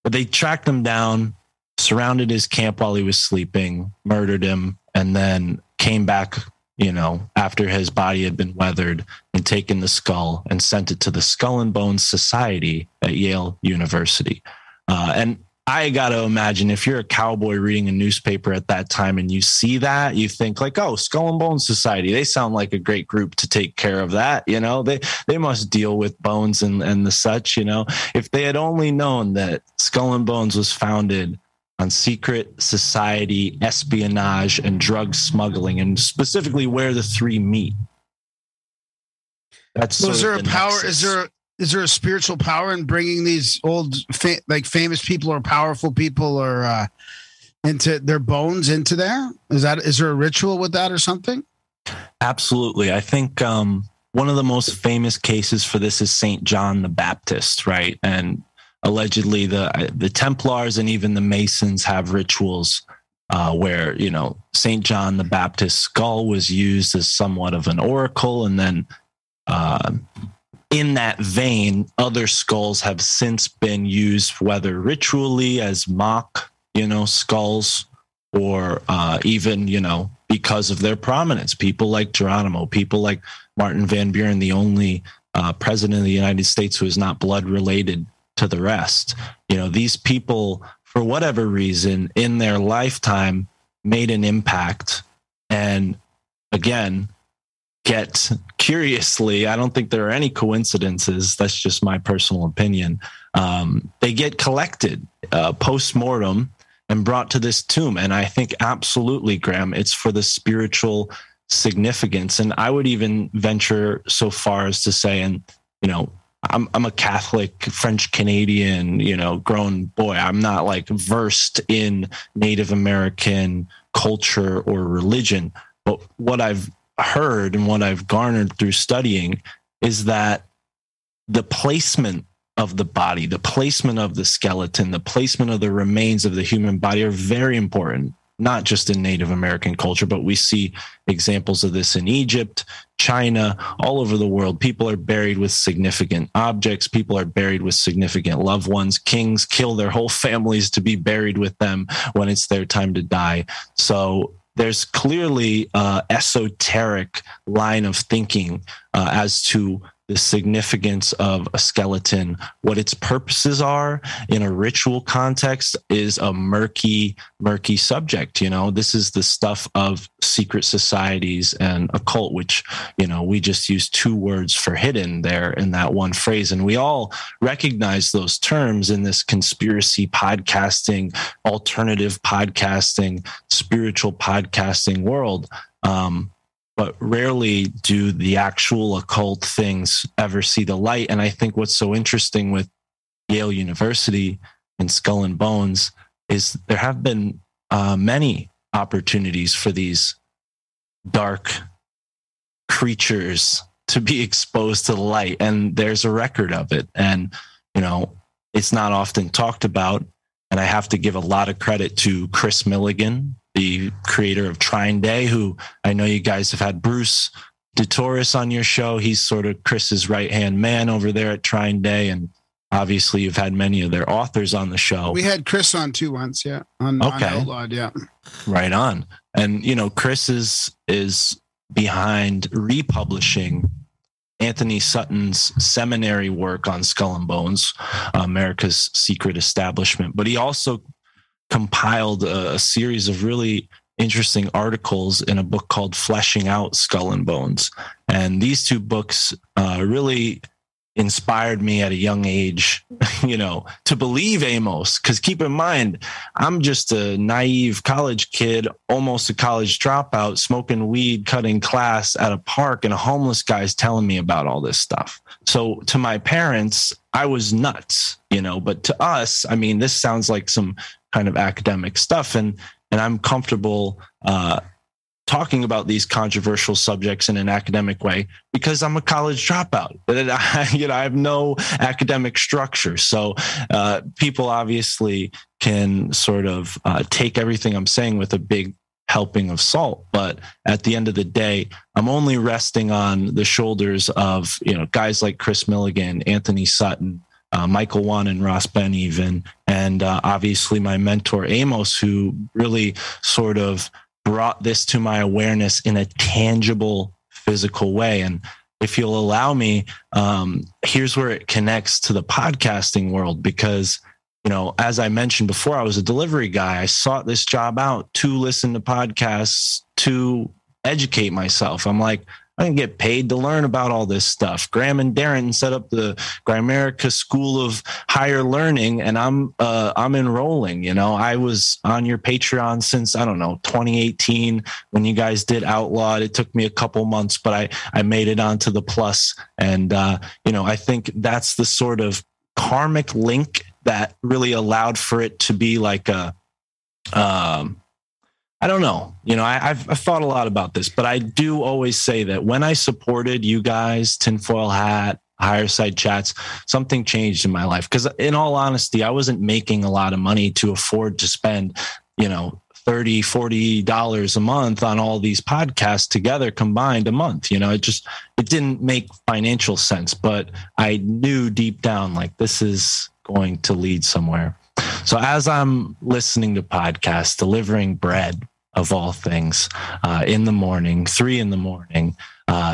But they tracked him down, surrounded his camp while he was sleeping, murdered him, and then came back, you know, after his body had been weathered and taken the skull and sent it to the Skull and Bones Society at Yale University. And I got to imagine if you're a cowboy reading a newspaper at that time and you see that, you think like, oh, Skull and Bones Society, they sound like a great group to take care of that. You know, they must deal with bones and the such, you know. If they had only known that Skull and Bones was founded on secret society, espionage, and drug smuggling, and specifically where the three meet. That's so is there a power? Nexus. Is there a spiritual power in bringing these old, famous people or powerful people or into their bones into there? Is there a ritual with that or something? Absolutely. I think one of the most famous cases for this is Saint John the Baptist, right? And allegedly the Templars and even the Masons have rituals where, you know, Saint John the Baptist's skull was used as somewhat of an oracle, and then in that vein, other skulls have since been used, whether ritually as mock, you know, skulls, or even, you know, because of their prominence. People like Geronimo, people like Martin Van Buren, the only president of the United States who is not blood related to the rest. You know, these people, for whatever reason, in their lifetime, made an impact. And again, get curiously, I don't think there are any coincidences. That's just my personal opinion. They get collected post-mortem and brought to this tomb. And I think absolutely, Graham, it's for the spiritual significance. And I would even venture so far as to say, and, you know, I'm a Catholic, French Canadian, you know, grown boy. I'm not like versed in Native American culture or religion. But what I've heard and what I've garnered through studying is that the placement of the body, the placement of the skeleton, the placement of the remains of the human body are very important, not just in Native American culture, but we see examples of this in Egypt, China, all over the world. People are buried with significant objects. People are buried with significant loved ones. Kings kill their whole families to be buried with them when it's their time to die. So there's clearly an esoteric line of thinking as to the significance of a skeleton. What its purposes are in a ritual context is a murky subject. You know, this is the stuff of secret societies and occult, which, you know, we just use two words for hidden there in that one phrase. And we all recognize those terms in this conspiracy podcasting, alternative podcasting, spiritual podcasting world. But rarely do the actual occult things ever see the light. And I think what's so interesting with Yale University and Skull and Bones is there have been many opportunities for these dark creatures to be exposed to the light. And there's a record of it. And, you know, it's not often talked about. And I have to give a lot of credit to Chris Milligan, the creator of Trine Day, who I know you guys have had Bruce DeTorres on your show. He's sort of Chris's right-hand man over there at Trine Day. And obviously you've had many of their authors on the show. We had Chris on too once, yeah. On Outlawed, yeah. Right on. And, Chris is behind republishing Anthony Sutton's seminary work on Skull and Bones, America's Secret Establishment. But he also compiled a series of really interesting articles in a book called Fleshing Out Skull and Bones. And these two books really inspired me at a young age, to believe Amos. Because keep in mind, I'm just a naive college kid, almost a college dropout, smoking weed, cutting class at a park, and a homeless guy's telling me about all this stuff. So to my parents, I was nuts, but to us, this sounds like some kind of academic stuff. And I'm comfortable talking about these controversial subjects in an academic way because I'm a college dropout. I have no academic structure. So people obviously can sort of take everything I'm saying with a big helping of salt. But at the end of the day, I'm only resting on the shoulders of, guys like Chris Milligan, Anthony Sutton, Michael Wan and Ross Ben even, and obviously my mentor Amos, who really sort of brought this to my awareness in a tangible, physical way. And if you'll allow me, here's where it connects to the podcasting world, because, as I mentioned before, I was a delivery guy. I sought this job out to listen to podcasts, to educate myself. I'm like, I can get paid to learn about all this stuff. Graham and Darren set up the Grimerican School of Higher Learning, and I'm enrolling. I was on your Patreon since 2018 when you guys did Outlawed. It took me a couple months, but I made it onto the Plus, and I think that's the sort of karmic link that really allowed for it to be like a. I don't know. I've thought a lot about this, but I do always say that when I supported you guys, Tinfoil Hat, Higher Side Chats, something changed in my life. Because in all honesty, I wasn't making a lot of money to afford to spend, $30, $40 a month on all these podcasts together combined a month. It didn't make financial sense, but I knew deep down, like, this is going to lead somewhere. So as I'm listening to podcasts, delivering bread, of all things, in the morning, 3 a.m,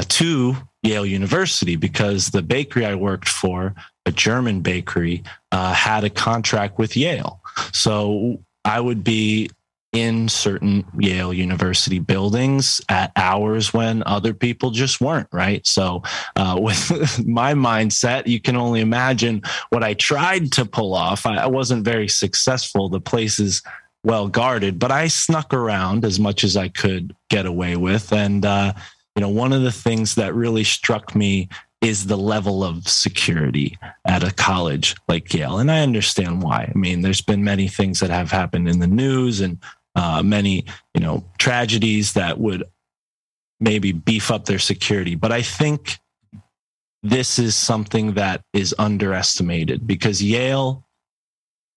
to Yale University, because the bakery I worked for, a German bakery, had a contract with Yale. So I would be in certain Yale University buildings at hours when other people just weren't, right? So with my mindset, you can only imagine what I tried to pull off. I wasn't very successful. The place is well guarded, but I snuck around as much as I could get away with. And, one of the things that really struck me is the level of security at a college like Yale. And I understand why. There's been many things that have happened in the news and many, tragedies that would maybe beef up their security. But I think this is something that is underestimated, because Yale,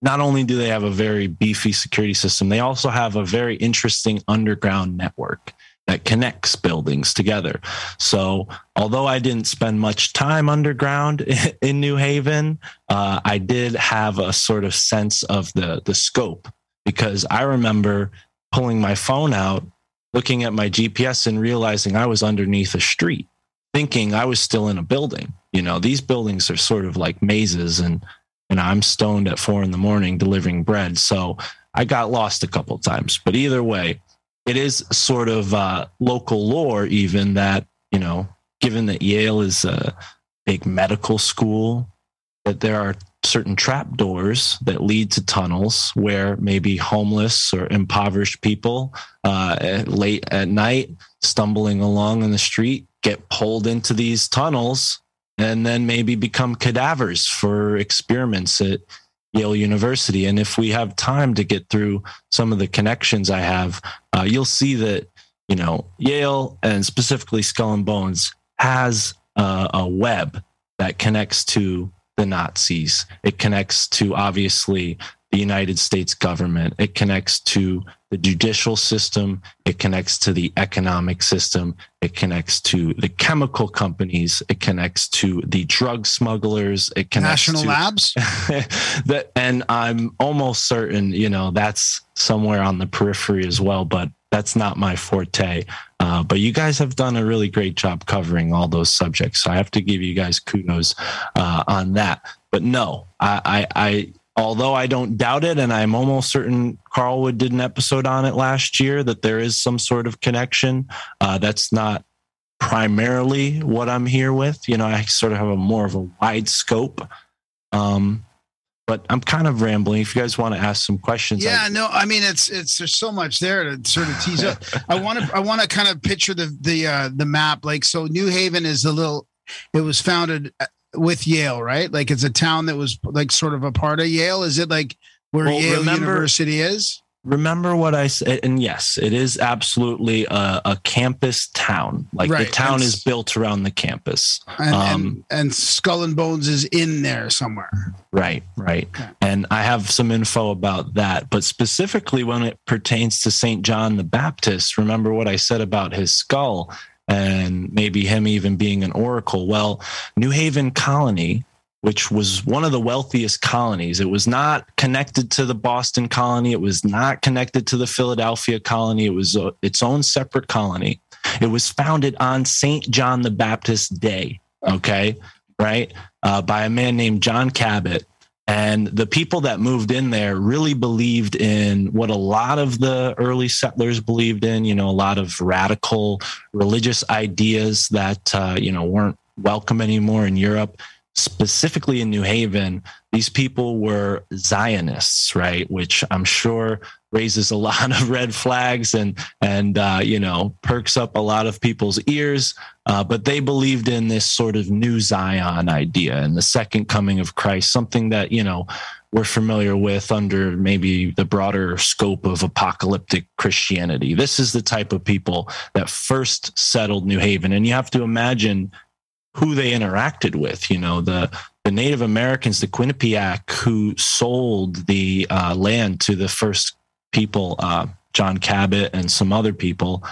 not only do they have a very beefy security system, they also have a very interesting underground network that connects buildings together. So although I didn't spend much time underground in New Haven, I did have a sort of sense of the scope, because I remember pulling my phone out, looking at my GPS and realizing I was underneath a street, thinking I was still in a building. These buildings are sort of like mazes, and I'm stoned at 4 a.m. delivering bread. So I got lost a couple of times. But either way, it is sort of local lore, even that, given that Yale is a big medical school, that there are certain trapdoors that lead to tunnels where maybe homeless or impoverished people late at night, stumbling along in the street, get pulled into these tunnels and then maybe become cadavers for experiments at Yale University. And if we have time to get through some of the connections I have, you'll see that, Yale, and specifically Skull and Bones, has a web that connects to the Nazis. It connects to, obviously, the United States government. It connects to the judicial system. It connects to the economic system. It connects to the chemical companies. It connects to the drug smugglers. It connects National to labs. And I'm almost certain, that's somewhere on the periphery as well. But that's not my forte. But you guys have done a really great job covering all those subjects. So I have to give you guys kudos on that. But no, I although I don't doubt it, and I'm almost certain Carlwood did an episode on it last year, that there is some sort of connection. That's not primarily what I'm here with. You know, I sort of have more of a wide scope. But I'm kind of rambling. If you guys want to ask some questions. Yeah, no, I mean, it's there's so much there to sort of tease up. I want to kind of picture the map. Like, so New Haven is it was founded with Yale, right? Like, it's a town that was like sort of a part of Yale. Is it like where Yale University is? Remember what I said, and yes, it is absolutely a campus town. Like, right. The town is built around the campus, and Skull and Bones is in there somewhere. Right. Okay. And I have some info about that, but specifically when it pertains to St. John the Baptist, remember what I said about his skull and maybe him even being an oracle. Well, New Haven Colony, which was one of the wealthiest colonies. It was not connected to the Boston colony. It was not connected to the Philadelphia colony. It was its own separate colony. It was founded on St. John the Baptist Day, okay, right, by a man named John Cabot. And the people that moved in there really believed in what a lot of the early settlers believed in, you know, a lot of radical religious ideas that, weren't welcome anymore in Europe. Specifically in New Haven, these people were Zionists, right? Which I'm sure raises a lot of red flags and perks up a lot of people's ears. But they believed in this sort of new Zion idea and the second coming of Christ, something that, we're familiar with under maybe the broader scope of apocalyptic Christianity. This is the type of people that first settled New Haven. And you have to imagine who they interacted with, the Native Americans, the Quinnipiac, who sold the land to the first people, John Cabot and some other people,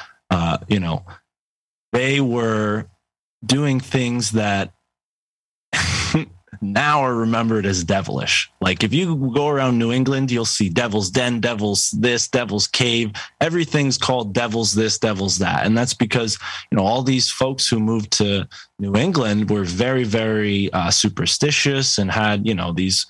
they were doing things that now are remembered as devilish. Like, if you go around New England, you'll see Devil's Den, Devil's this, Devil's Cave. Everything's called Devil's this, Devil's that. And that's because, all these folks who moved to New England were very, very superstitious and had, these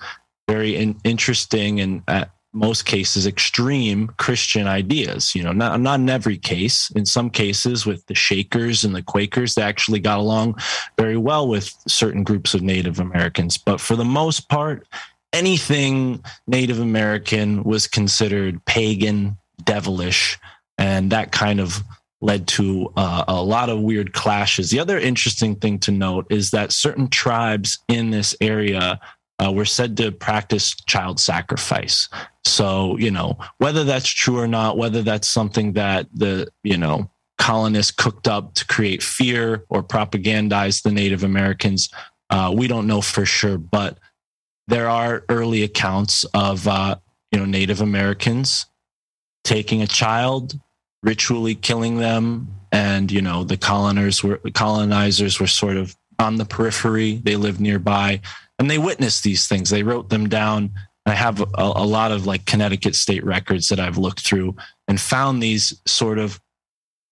very interesting and most cases extreme Christian ideas. Not in every case. In some cases, with the Shakers and the Quakers, they actually got along very well with certain groups of Native Americans. But for the most part, anything Native American was considered pagan, devilish, and that kind of led to a lot of weird clashes. The other interesting thing to note is that certain tribes in this area were said to practice child sacrifice. So, whether that's true or not, whether that's something that the, colonists cooked up to create fear or propagandize the Native Americans, we don't know for sure. But there are early accounts of, Native Americans taking a child, ritually killing them. And, the colonizers were sort of on the periphery. They lived nearby. And they witnessed these things. They wrote them down. I have a lot of like Connecticut state records that I've looked through and found these sort of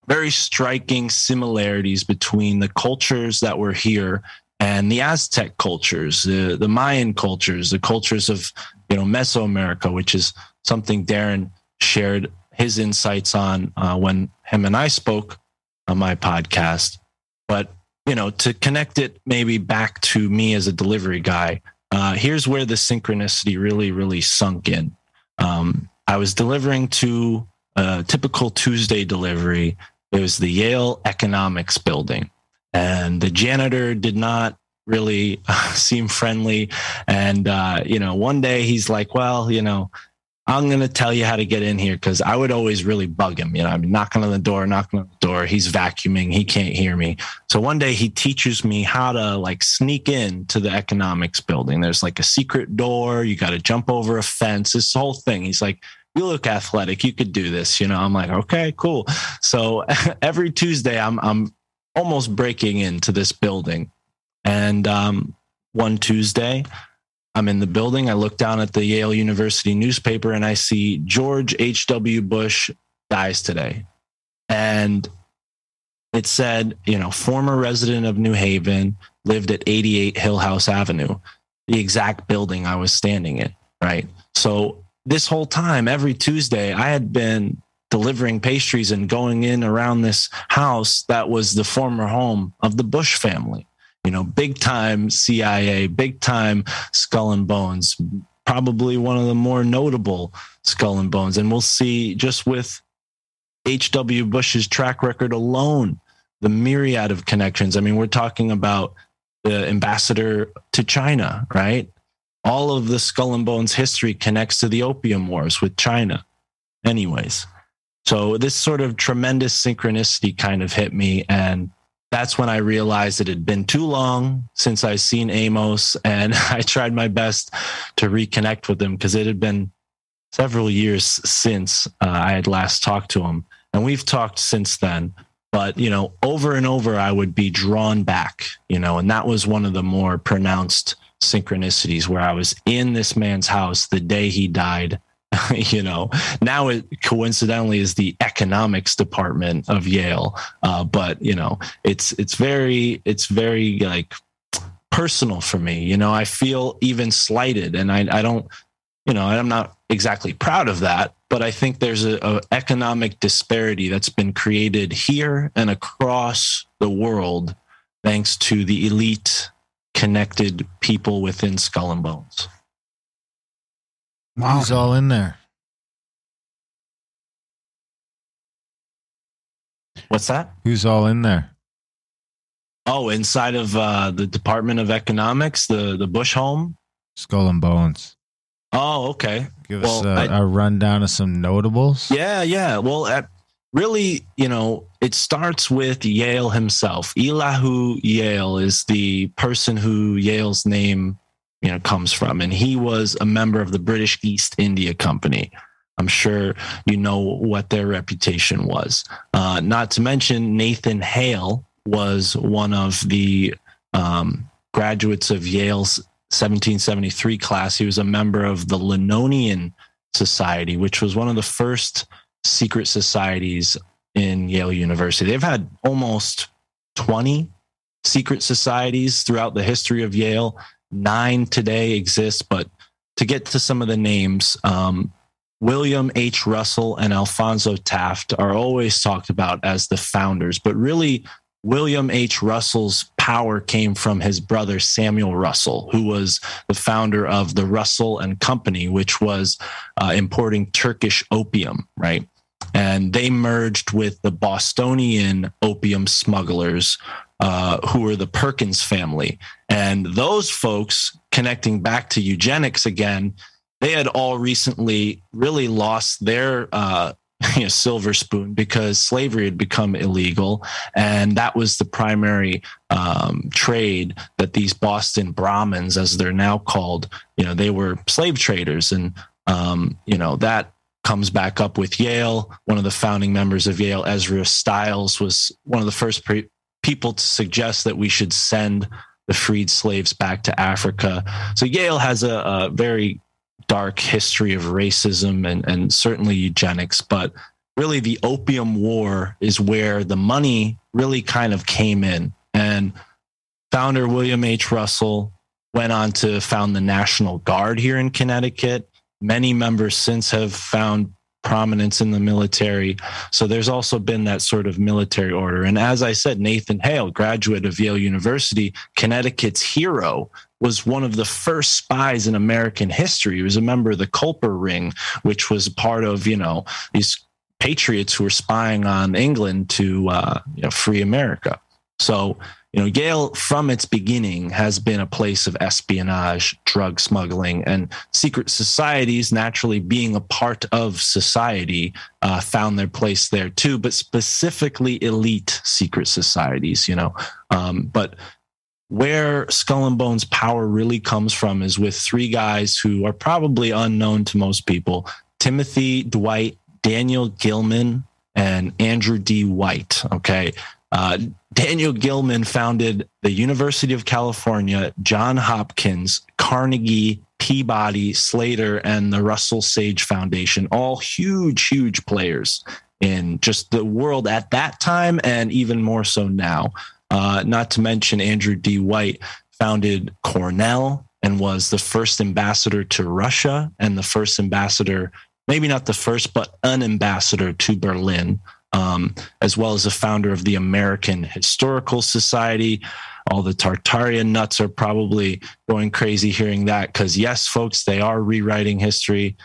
very striking similarities between the cultures that were here and the Aztec cultures, the Mayan cultures, the cultures of, Mesoamerica, which is something Darren shared his insights on when him and I spoke on my podcast. But to connect it maybe back to me as a delivery guy, here's where the synchronicity really, really sunk in. I was delivering to a typical Tuesday delivery. It was the Yale Economics building, and the janitor did not really seem friendly. And, one day he's like, well, I'm going to tell you how to get in here, because I would always really bug him. I'm knocking on the door. He's vacuuming. He can't hear me. So one day he teaches me how to like sneak in to the economics building. There's like a secret door. You got to jump over a fence, this whole thing. He's like, you look athletic. You could do this. I'm like, okay, cool. So every Tuesday I'm almost breaking into this building. And one Tuesday, I'm in the building. I look down at the Yale University newspaper and I see George H.W. Bush dies today. And it said, former resident of New Haven, lived at 88 Hill House Avenue, the exact building I was standing in, right? So this whole time, every Tuesday, I had been delivering pastries and going in around this house that was the former home of the Bush family. Big time CIA, big time Skull and Bones, probably one of the more notable Skull and Bones. And we'll see just with H.W. Bush's track record alone, the myriad of connections. I mean, we're talking about the ambassador to China, right? All of the Skull and Bones history connects to the Opium Wars with China. Anyways, so this sort of tremendous synchronicity kind of hit me, and that's when I realized it had been too long since I'd seen Amos, and I tried my best to reconnect with him because it had been several years since I had last talked to him. And we've talked since then, but, over and over, I would be drawn back, and that was one of the more pronounced synchronicities where I was in this man's house the day he died. Now it coincidentally is the economics department of Yale. But it's very like personal for me. I feel even slighted, and I don't, I'm not exactly proud of that, but I think there's a economic disparity that's been created here and across the world thanks to the elite connected people within Skull and Bones. Wow. Who's all in there? What's that? Who's all in there? Oh, inside of the Department of Economics, the Bush home? Skull and Bones. Oh, okay. Give us a rundown of some notables. Yeah. Well, really, it starts with Yale himself. Elihu Yale is the person who Yale's name comes from, and he was a member of the British East India Company. I'm sure you know what their reputation was. Not to mention Nathan Hale was one of the graduates of Yale's 1773 class. He was a member of the Linonian Society, which was one of the first secret societies in Yale University. They've had almost 20 secret societies throughout the history of Yale. 9 today exist, but to get to some of the names, William H. Russell and Alphonso Taft are always talked about as the founders, but really William H. Russell's power came from his brother Samuel Russell, who was the founder of the Russell and Company, which was importing Turkish opium, right? And they merged with the Bostonian opium smugglers, who were the Perkins family. And those folks, connecting back to eugenics again, they had all recently really lost their silver spoon because slavery had become illegal. And that was the primary trade that these Boston Brahmins, as they're now called, they were slave traders. And, that comes back up with Yale. One of the founding members of Yale, Ezra Stiles, was one of the first people to suggest that we should send the freed slaves back to Africa. So Yale has a very dark history of racism and certainly eugenics, but really the Opium War is where the money really kind of came in. And founder William H. Russell went on to found the National Guard here in Connecticut. Many members since have found prominence in the military. So there's also been that sort of military order. And as I said, Nathan Hale, graduate of Yale University, Connecticut's hero, was one of the first spies in American history. He was a member of the Culper Ring, which was part of, these patriots who were spying on England to, free America. So, Yale from its beginning has been a place of espionage, drug smuggling, and secret societies, naturally being a part of society, found their place there too, but specifically elite secret societies, but where Skull and Bones power really comes from is with 3 guys who are probably unknown to most people: Timothy Dwight, Daniel Gilman, and Andrew D. White. Okay. Daniel Gilman founded the University of California, Johns Hopkins, Carnegie, Peabody, Slater, and the Russell Sage Foundation, all huge, huge players in just the world at that time, and even more so now. Not to mention Andrew D. White founded Cornell and was the first ambassador to Russia and the first ambassador, maybe not the first, but an ambassador to Berlin, as well as the founder of the American Historical Society. All the Tartarian nuts are probably going crazy hearing that because, yes, folks, they are rewriting history.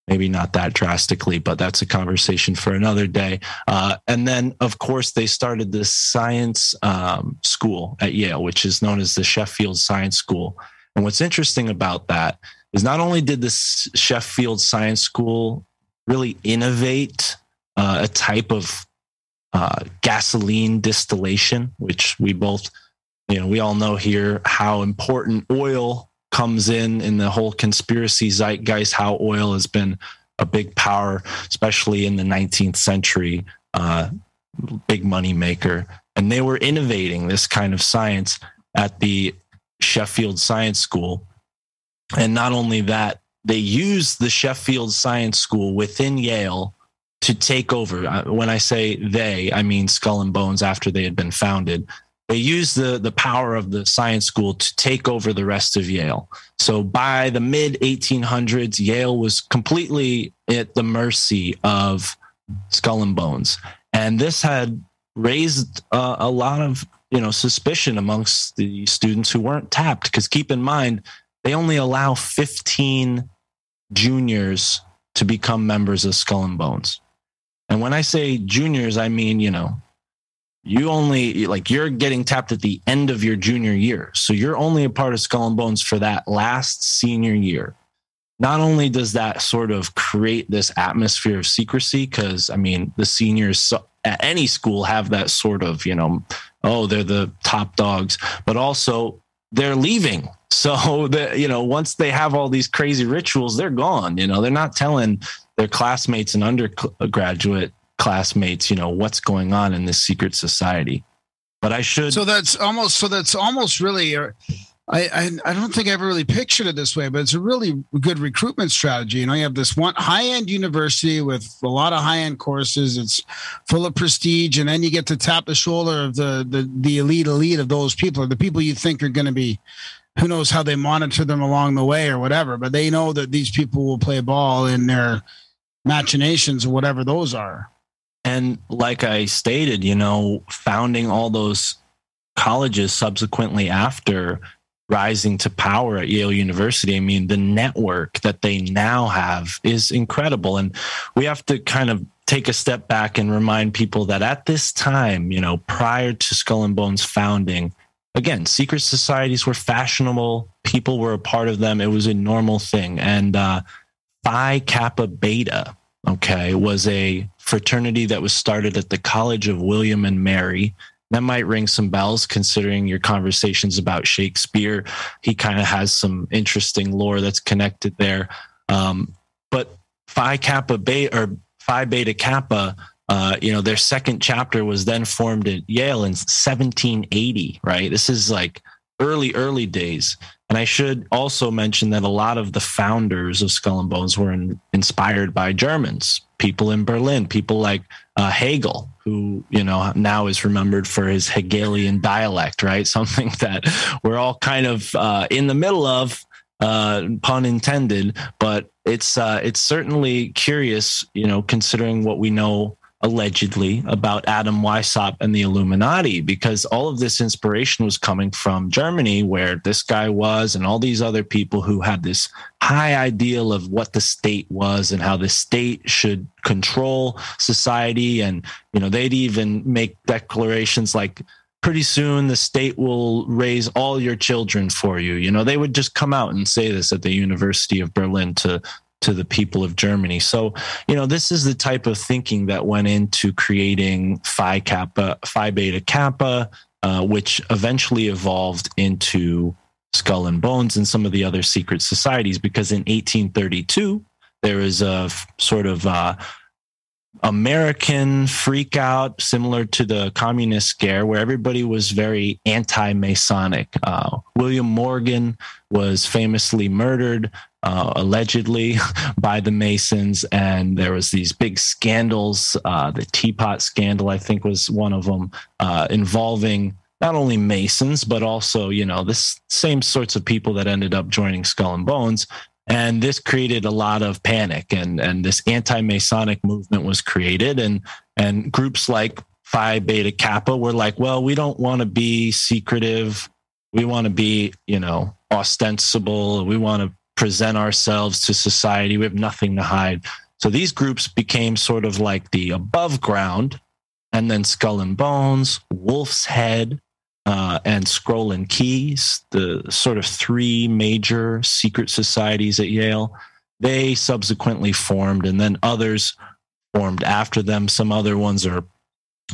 Maybe not that drastically, but that's a conversation for another day. And then, of course, they started this science school at Yale, which is known as the Sheffield Science School. And what's interesting about that is not only did this Sheffield Science School really innovate a type of gasoline distillation, which we both, we all know here how important oil comes in the whole conspiracy zeitgeist, how oil has been a big power, especially in the 19th century, big money maker. And they were innovating this kind of science at the Sheffield Science School. And not only that, they used the Sheffield Science School within Yale to take over. When I say they, I mean Skull and Bones after they had been founded. They used the power of the science school to take over the rest of Yale. So by the mid-1800s, Yale was completely at the mercy of Skull and Bones. And this had raised a lot of suspicion amongst the students who weren't tapped. Because keep in mind, they only allow 15 juniors to become members of Skull and Bones. And when I say juniors, I mean, you only you're getting tapped at the end of your junior year. So you're only a part of Skull and Bones for that last senior year. Not only does that sort of create this atmosphere of secrecy, because the seniors at any school have that sort of, they're the top dogs, but also they're leaving. So once they have all these crazy rituals, they're gone. They're not telling their classmates and undergraduate classmates, what's going on in this secret society. But I should. So that's almost really. I don't think I ever really pictured it this way, but it's a really good recruitment strategy. You have this one high-end university with a lot of high-end courses. It's full of prestige, and then you get to tap the shoulder of the elite of those people, or the people you think are going to be. Who knows how they monitor them along the way or whatever, but they know that these people will play ball in their machinations or whatever those are. And like I stated, founding all those colleges subsequently after rising to power at Yale University, the network that they now have is incredible. And we have to kind of take a step back and remind people that at this time, prior to Skull and Bones founding, again, secret societies were fashionable. People were a part of them. It was a normal thing. And Phi Kappa Beta, was a fraternity that was started at the College of William and Mary. That might ring some bells considering your conversations about Shakespeare. He kind of has some interesting lore that's connected there. But Phi Kappa Beta or Phi Beta Kappa, their second chapter was then formed at Yale in 1780, right? This is like early days. And I should also mention that a lot of the founders of Skull and Bones were inspired by Germans, people in Berlin, people like Hegel, who, now is remembered for his Hegelian dialect, right? Something that we're all kind of in the middle of, pun intended, but it's certainly curious, considering what we know allegedly about Adam Weishaupt and the Illuminati, because all of this inspiration was coming from Germany, where this guy was, and all these other people who had this high ideal of what the state was and how the state should control society. And, they'd even make declarations like, pretty soon the state will raise all your children for you. They would just come out and say this at the University of Berlin to the people of Germany. So, this is the type of thinking that went into creating Phi Beta Kappa, which eventually evolved into Skull and Bones and some of the other secret societies, because in 1832, there was a sort of American freak out similar to the communist scare, where everybody was very anti-Masonic. William Morgan was famously murdered allegedly by the Masons. And there was these big scandals. The teapot scandal, I think, was one of them, involving not only Masons, but also, this same sorts of people that ended up joining Skull and Bones. And this created a lot of panic, and this anti-Masonic movement was created. And groups like Phi Beta Kappa were like, well, we don't want to be secretive. We want to be, ostensible. We want to present ourselves to society. We have nothing to hide. So these groups became sort of like the above ground, and then Skull and Bones, Wolf's Head, and Scroll and Keys, the sort of three major secret societies at Yale. They subsequently formed, and then others formed after them. Some other ones are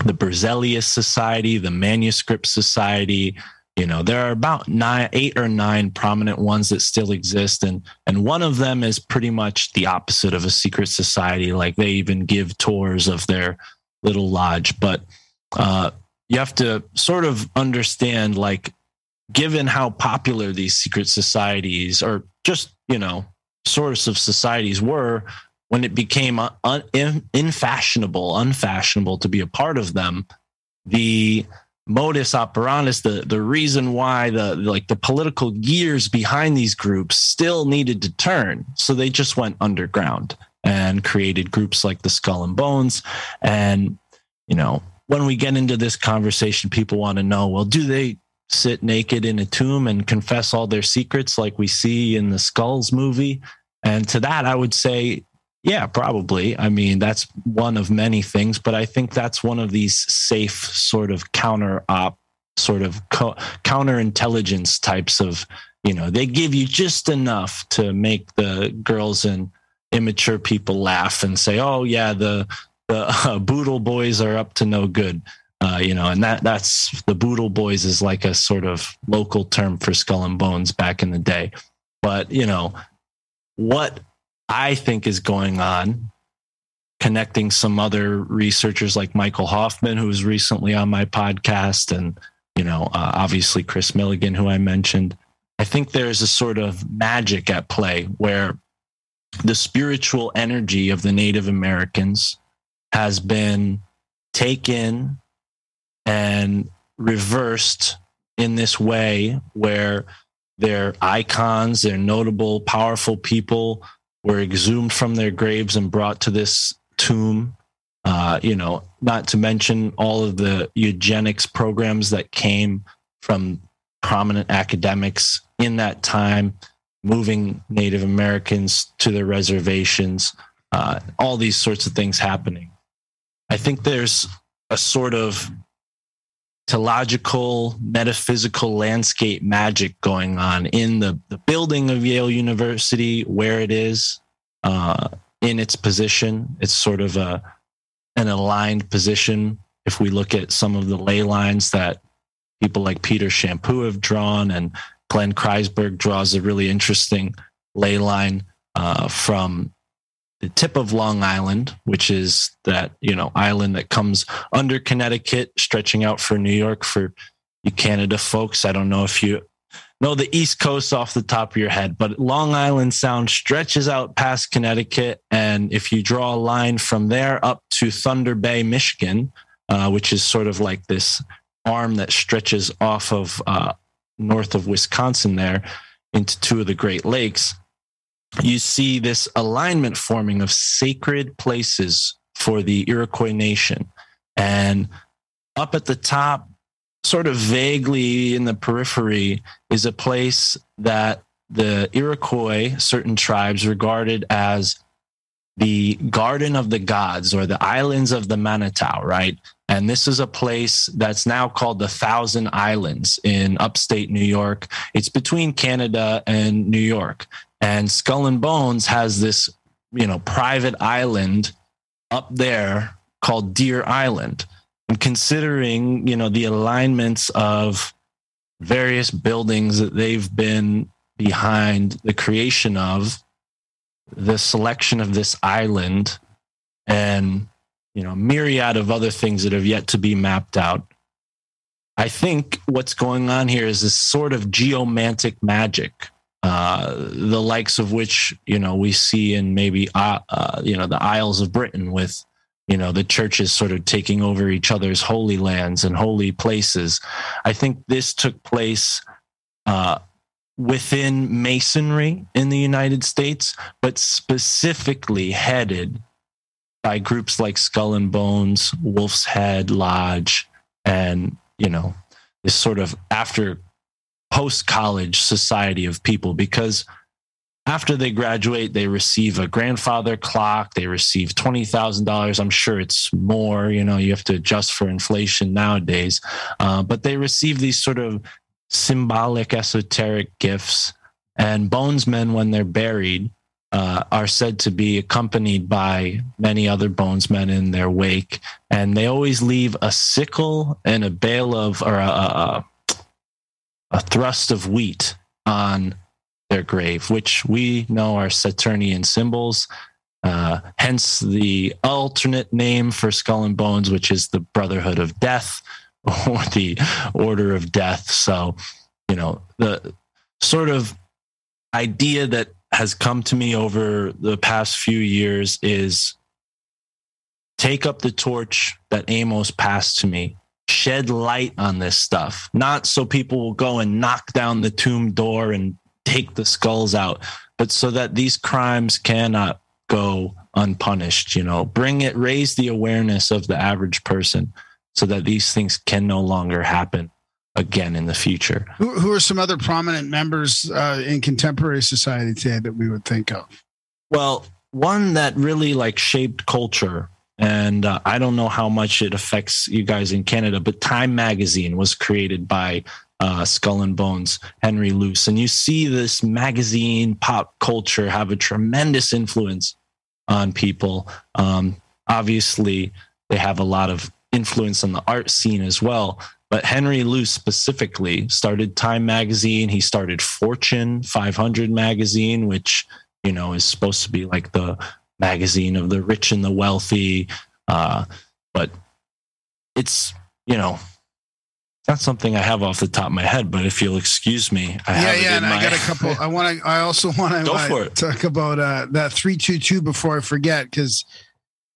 the Berzelius Society, the Manuscript Society. There are about 8 or 9 prominent ones that still exist. And one of them is pretty much the opposite of a secret society. Like, they even give tours of their little lodge. But you have to sort of understand, like, given how popular these secret societies, or just, sorts of societies were, when it became unfashionable to be a part of them, the modus operandus, the reason why the political gears behind these groups still needed to turn. So they just went underground and created groups like the Skull and Bones. And, when we get into this conversation, people want to know, well, do they sit naked in a tomb and confess all their secrets like we see in the Skulls movie? And to that, I would say, yeah, probably. I mean, that's one of many things, but I think that's one of these safe sort of counterintelligence types of, they give you just enough to make the girls and immature people laugh and say, oh yeah, the Boodle Boys are up to no good. And that's the Boodle Boys is like a sort of local term for Skull and Bones back in the day. But, what I think is going on, connecting some other researchers like Michael Hoffman, who was recently on my podcast, and, obviously Chris Milligan, who I mentioned. I think there's a sort of magic at play where the spiritual energy of the Native Americans has been taken and reversed in this way where their icons, their notable, powerful people were exhumed from their graves and brought to this tomb. Not to mention all of the eugenics programs that came from prominent academics in that time, moving Native Americans to their reservations, all these sorts of things happening. I think there's a sort of theological, metaphysical landscape magic going on in the building of Yale University, where it is in its position. It's sort of an aligned position. If we look at some of the ley lines that people like Peter Shampoo have drawn, and Glenn Kreisberg draws a really interesting ley line from the tip of Long Island, which is that, island that comes under Connecticut, stretching out for New York for you Canada folks. I don't know if you know the East Coast off the top of your head, but Long Island Sound stretches out past Connecticut. And if you draw a line from there up to Thunder Bay, Michigan, which is sort of like this arm that stretches off of north of Wisconsin there into two of the Great Lakes, you see this alignment forming of sacred places for the Iroquois nation. And up at the top, sort of vaguely in the periphery, is a place that the Iroquois, certain tribes, regarded as the Garden of the Gods, or the Islands of the Manitou, right? And this is a place that's now called the Thousand Islands in upstate New York. It's between Canada and New York. And Skull and Bones has this, private island up there called Deer Island. And considering, the alignments of various buildings that they've been behind the creation of, the selection of this island, and, myriad of other things that have yet to be mapped out, I think what's going on here is this sort of geomantic magic. the likes of which, we see in maybe, the Isles of Britain with, the churches sort of taking over each other's holy lands and holy places. I think this took place within Masonry in the United States, but specifically headed by groups like Skull and Bones, Wolf's Head Lodge, and, this sort of after post-college society of people, because after they graduate, they receive a grandfather clock, they receive $20,000. I'm sure it's more, you have to adjust for inflation nowadays. But they receive these sort of symbolic, esoteric gifts. And bonesmen, when they're buried, are said to be accompanied by many other bonesmen in their wake. And they always leave a sickle and a bale of, or a thrust of wheat on their grave, which we know are Saturnian symbols. Hence the alternate name for Skull and Bones, which is the Brotherhood of Death or the Order of Death. So, the sort of idea that has come to me over the past few years is take up the torch that Amos passed to me. Shed light on this stuff, not so people will go and knock down the tomb door and take the skulls out, but so that these crimes cannot go unpunished. Raise the awareness of the average person so that these things can no longer happen again in the future. Who are some other prominent members in contemporary society today that we would think of? Well, one that really shaped culture, and I don't know how much it affects you guys in Canada, but Time Magazine was created by Skull and Bones, Henry Luce. And you see this magazine, pop culture, have a tremendous influence on people. Obviously, they have a lot of influence on the art scene as well. But Henry Luce specifically started Time Magazine. He started Fortune 500 magazine, which, is supposed to be like the magazine of the rich and the wealthy. But it's, not something I have off the top of my head, but if you'll excuse me, I got a couple. I also want to talk about that 322 before I forget, because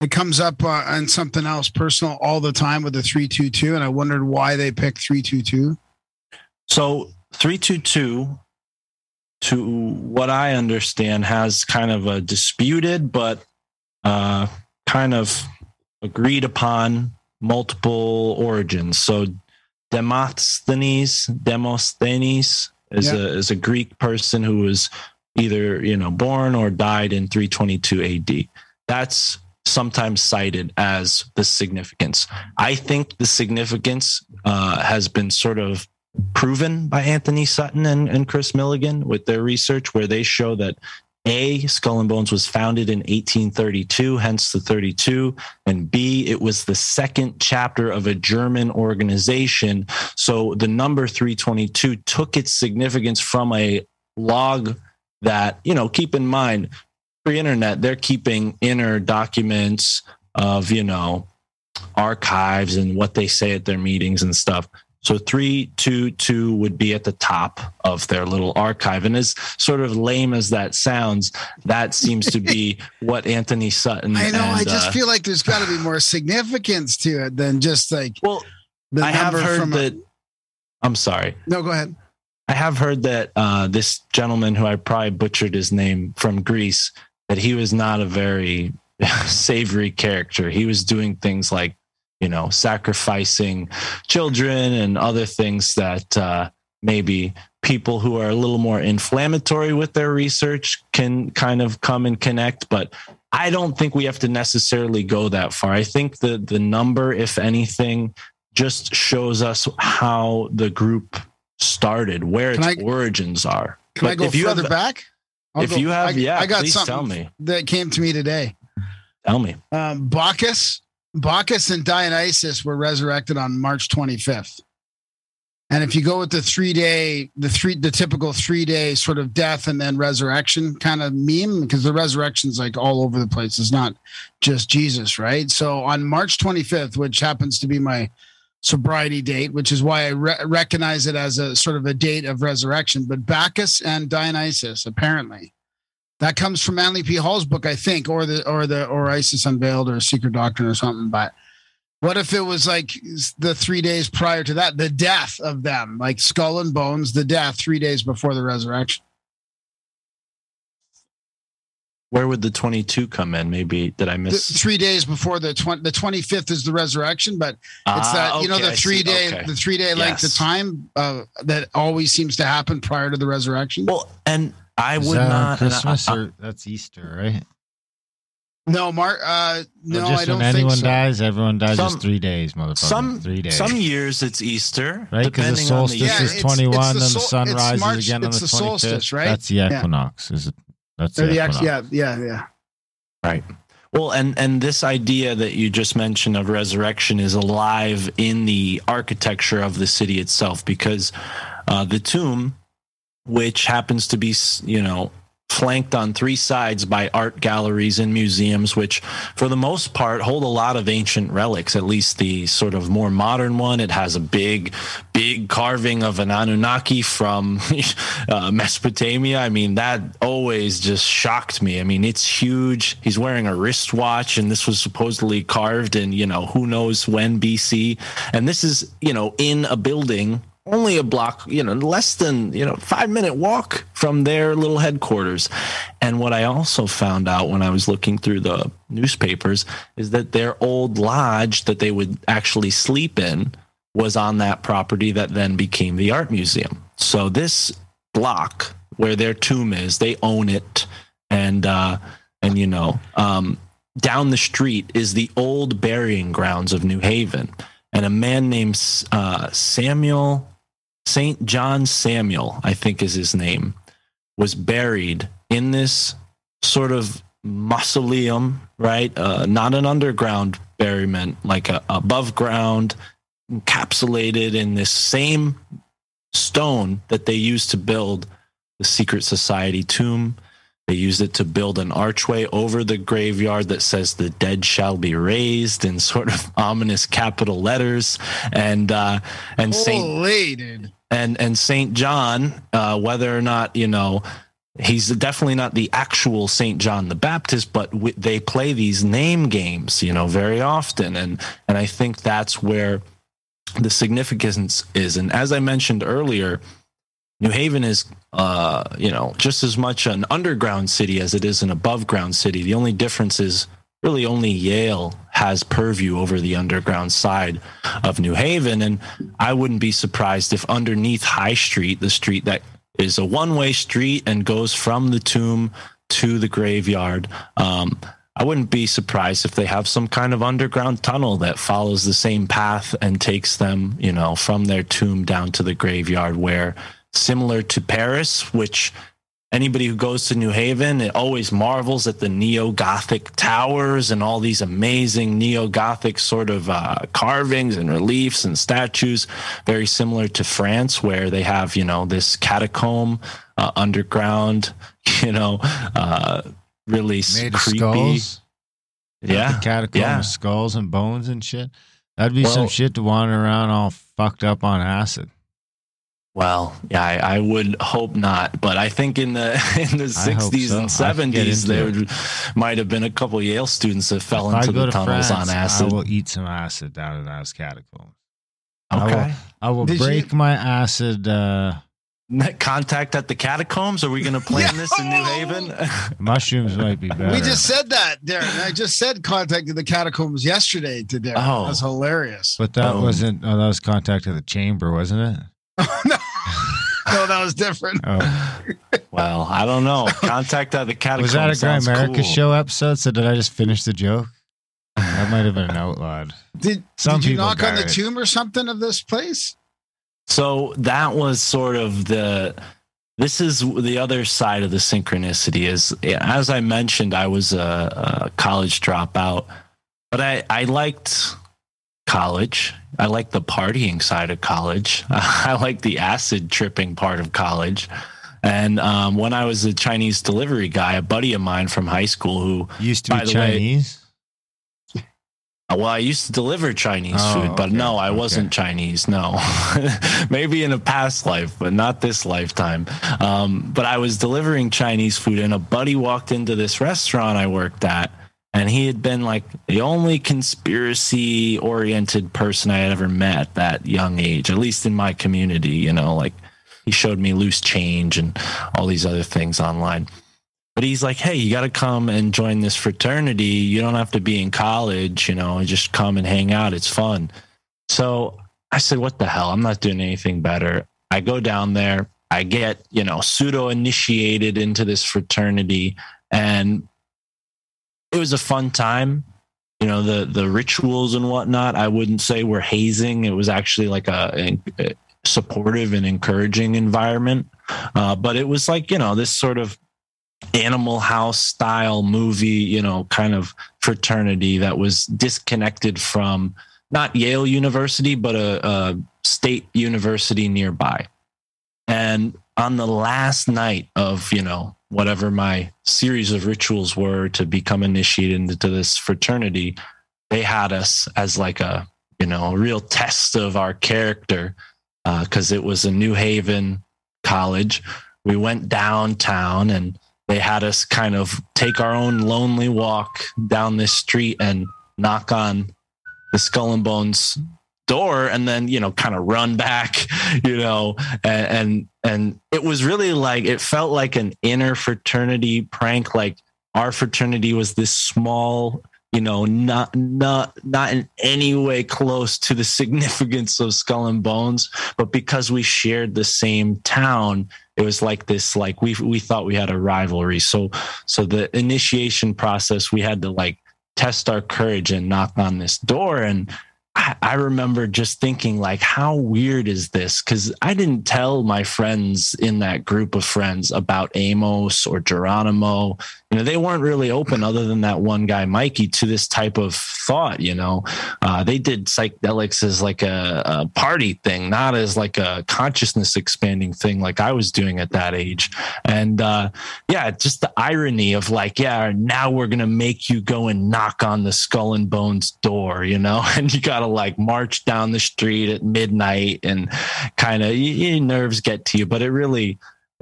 it comes up on something else personal all the time with the 322, and I wondered why they picked 322. So 322, to what I understand, has kind of a disputed but kind of agreed upon multiple origins. So Demosthenes is a Greek person who was either born or died in 322 AD. That's sometimes cited as the significance. I think the significance has been sort of proven by Anthony Sutton and Chris Milligan with their research, where they show that A, Skull and Bones was founded in 1832, hence the 32, and B, it was the second chapter of a German organization. So the number 322 took its significance from a log that, keep in mind, pre-internet, they're keeping inner documents of, archives and what they say at their meetings and stuff. So 322 would be at the top of their little archive. And as sort of lame as that sounds, that seems to be what Anthony Sutton. I know. I just feel like there's got to be more significance to it than just the I have heard that. I'm sorry. No, go ahead. I have heard that this gentleman, who I probably butchered his name, from Greece, that he was not a very savory character. He was doing things like, sacrificing children and other things that maybe people who are a little more inflammatory with their research can kind of come and connect. But I don't think we have to necessarily go that far. I think the number, if anything, just shows us how the group started, where its origins are. Can I go further back? I got something tell me. That came to me today. Tell me. Bacchus and Dionysus were resurrected on March 25th. And if you go with the typical 3-day sort of death and then resurrection kind of meme, because the resurrection's all over the place. It's not just Jesus, right? So on March 25th, which happens to be my sobriety date, which is why I recognize it as a sort of a date of resurrection. But Bacchus and Dionysus, apparently, that comes from Manly P. Hall's book, I think, or Isis Unveiled or Secret Doctrine or something. But what if it was like the 3 days prior to that, the death of them, like skull and bones, the death 3 days before the resurrection? Where would the 22 come in? Maybe did I miss 3 days before the 25th is the resurrection, but it's that okay, the 3 day the 3 day length of time that always seems to happen prior to the resurrection. Well, and I would not not Christmas or that's Easter, right? No, Mark. No, I don't when anyone think so. dies, everyone dies. Just 3 days, motherfucker. 3 days. Some years it's Easter, right? Because the solstice is 21, and the sun rises March, again on the 25th. Solstice, right? That's the equinox. Is it? That's the equinox. Yeah. Right. Well, and this idea that you just mentioned of resurrection is alive in the architecture of the city itself, because the tomb, which happens to be, flanked on three sides by art galleries and museums, which for the most part hold a lot of ancient relics, at least the sort of more modern one. It has a big carving of an Anunnaki from Mesopotamia. I mean, that always just shocked me. I mean, it's huge. He's wearing a wristwatch, and this was supposedly carved in, who knows when BC. And this is, in a building only a block, less than, 5-minute walk from their little headquarters. And what I also found out when I was looking through the newspapers is that their old lodge that they would actually sleep in was on that property that then became the art museum. So this block where their tomb is, they own it. And down the street is the old burying grounds of New Haven. And a man named St. John Samuel, I think is his name, was buried in this sort of mausoleum, right? Not an underground burial, like a above ground, encapsulated in this same stone that they used to build the secret society tomb. They used it to build an archway over the graveyard that says "the dead shall be raised" in sort of ominous capital letters. And Saint John, whether or not he's definitely not the actual Saint John the Baptist, but they play these name games, very often, and I think that's where the significance is. And as I mentioned earlier, New Haven is, just as much an underground city as it is an above ground city. The only difference is really only Yale has purview over the underground side of New Haven. And I wouldn't be surprised if underneath High Street, the street that is a one-way street and goes from the tomb to the graveyard, I wouldn't be surprised if they have some kind of underground tunnel that follows the same path and takes them, from their tomb down to the graveyard, where, similar to Paris, which anybody who goes to New Haven, it always marvels at the neo-Gothic towers and all these amazing neo-Gothic sort of carvings and reliefs and statues, very similar to France, where they have, this catacomb underground, really made creepy. Of skulls. Yeah. The catacomb of skulls and bones and shit. That'd be some shit to wander around all fucked up on acid. Well, yeah, I would hope not, but I think in the 60s and 70s there might have been a couple Yale students that fell into the tunnels on acid. I will eat some acid down in those catacombs. Okay, I will break my acid. Contact at the catacombs? Are we going to plan this in New Haven? Mushrooms might be better. We just said that, Darren. I just said contact at the catacombs yesterday to Darren. Oh. That's hilarious. But that wasn't. Oh, that was contact at the chamber, wasn't it? No, that was different. Oh. Well, I don't know. Contact at the catacombs. Was that a Grimerican cool. show episode? So did I just finish the joke? That might have been an outlawed. Did you knock on the tomb or something of this place? So that was sort of this is the other side of the synchronicity. Is, as I mentioned, I was a college dropout, but I liked college. I liked the partying side of college. I liked the acid tripping part of college. And when I was a Chinese delivery guy, a buddy of mine from high school who used to be Chinese. Well, I used to deliver Chinese food, but no, I wasn't Chinese. No, maybe in a past life, but not this lifetime. But I was delivering Chinese food, and a buddy walked into this restaurant I worked at, and he had been like the only conspiracy oriented person I had ever met at that young age, at least in my community. You know, like he showed me loose change and all these other things online. But he's like, hey, you got to come and join this fraternity. You don't have to be in college, you know, just come and hang out. It's fun. So I said, what the hell? I'm not doing anything better. I go down there. I get, you know, pseudo initiated into this fraternity, and it was a fun time. You know, the rituals and whatnot, I wouldn't say were hazing. It was actually like a supportive and encouraging environment. But it was like, you know, this sort of Animal House style movie, you know, kind of fraternity that was disconnected from not Yale University, but a state university nearby. And on the last night of, you know, whatever my series of rituals were to become initiated into this fraternity, they had us as like a, you know, a real test of our character, because it was a New Haven college. We went downtown and they had us kind of take our own lonely walk down this street and knock on the Skull and Bones door, and then, you know, kind of run back, you know, and it was really like, it felt like an inner fraternity prank. Like our fraternity was this small, you know, not in any way close to the significance of Skull and Bones, but because we shared the same town, it was like this, like we thought we had a rivalry. So the initiation process, we had to like test our courage and knock on this door. And I remember just thinking, like, how weird is this? Because I didn't tell my friends in that group of friends about Amos or Geronimo. You know, they weren't really open, other than that one guy, Mikey, to this type of thought. You know, they did psychedelics as like a party thing, not as like a consciousness expanding thing like I was doing at that age. And yeah, just the irony of like, yeah, now we're going to make you go and knock on the Skull and Bones door, you know, and you got to like march down the street at midnight, and kind of your nerves get to you. But it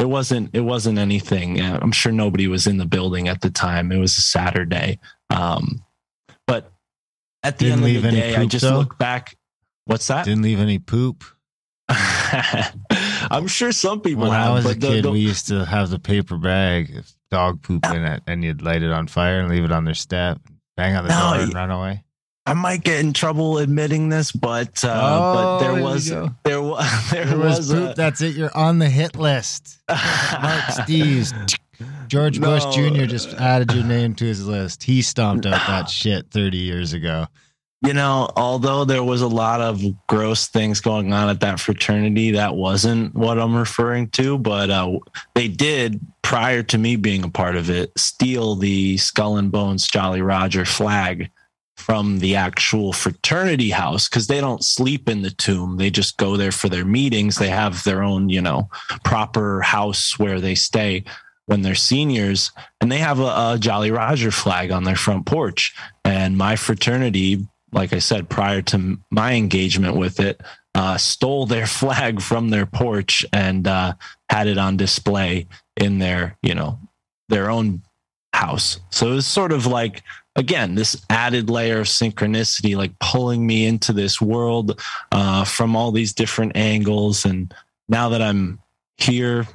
wasn't anything. I'm sure nobody was in the building at the time. It was a Saturday. But at the end of the day, I just look back. What's that? Didn't leave any poop. I'm sure some people when have. I was a kid, we used to have the paper bag of dog poop in it, and you'd light it on fire and leave it on their step, bang on the door and run away. I might get in trouble admitting this, but there was poop. That's it. You're on the hit list. Mark Steeves, George Bush Jr. just added your name to his list. He stomped out that shit 30 years ago. You know, although there was a lot of gross things going on at that fraternity, that wasn't what I'm referring to. But they did, prior to me being a part of it, steal the Skull and Bones Jolly Roger flag from the actual fraternity house, because they don't sleep in the tomb. They just go there for their meetings. They have their own, you know, proper house where they stay when they're seniors, and they have a Jolly Roger flag on their front porch. And my fraternity, like I said, prior to my engagement with it, stole their flag from their porch and had it on display in their, you know, their own house. So it was sort of like, again, this added layer of synchronicity, like pulling me into this world from all these different angles. And now that I'm here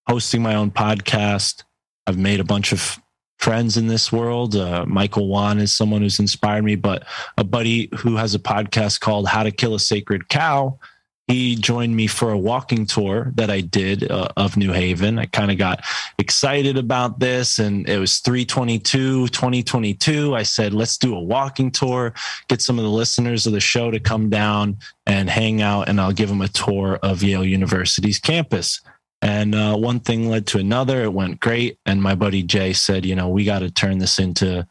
hosting my own podcast, I've made a bunch of friends in this world. Michael Wan is someone who's inspired me, but a buddy who has a podcast called How to Kill a Sacred Cow, he joined me for a walking tour that I did of New Haven. I kind of got excited about this, and it was 3/22/2022. I said, let's do a walking tour, get some of the listeners of the show to come down and hang out, and I'll give them a tour of Yale University's campus. And one thing led to another. It went great. And my buddy Jay said, you know, we got to turn this into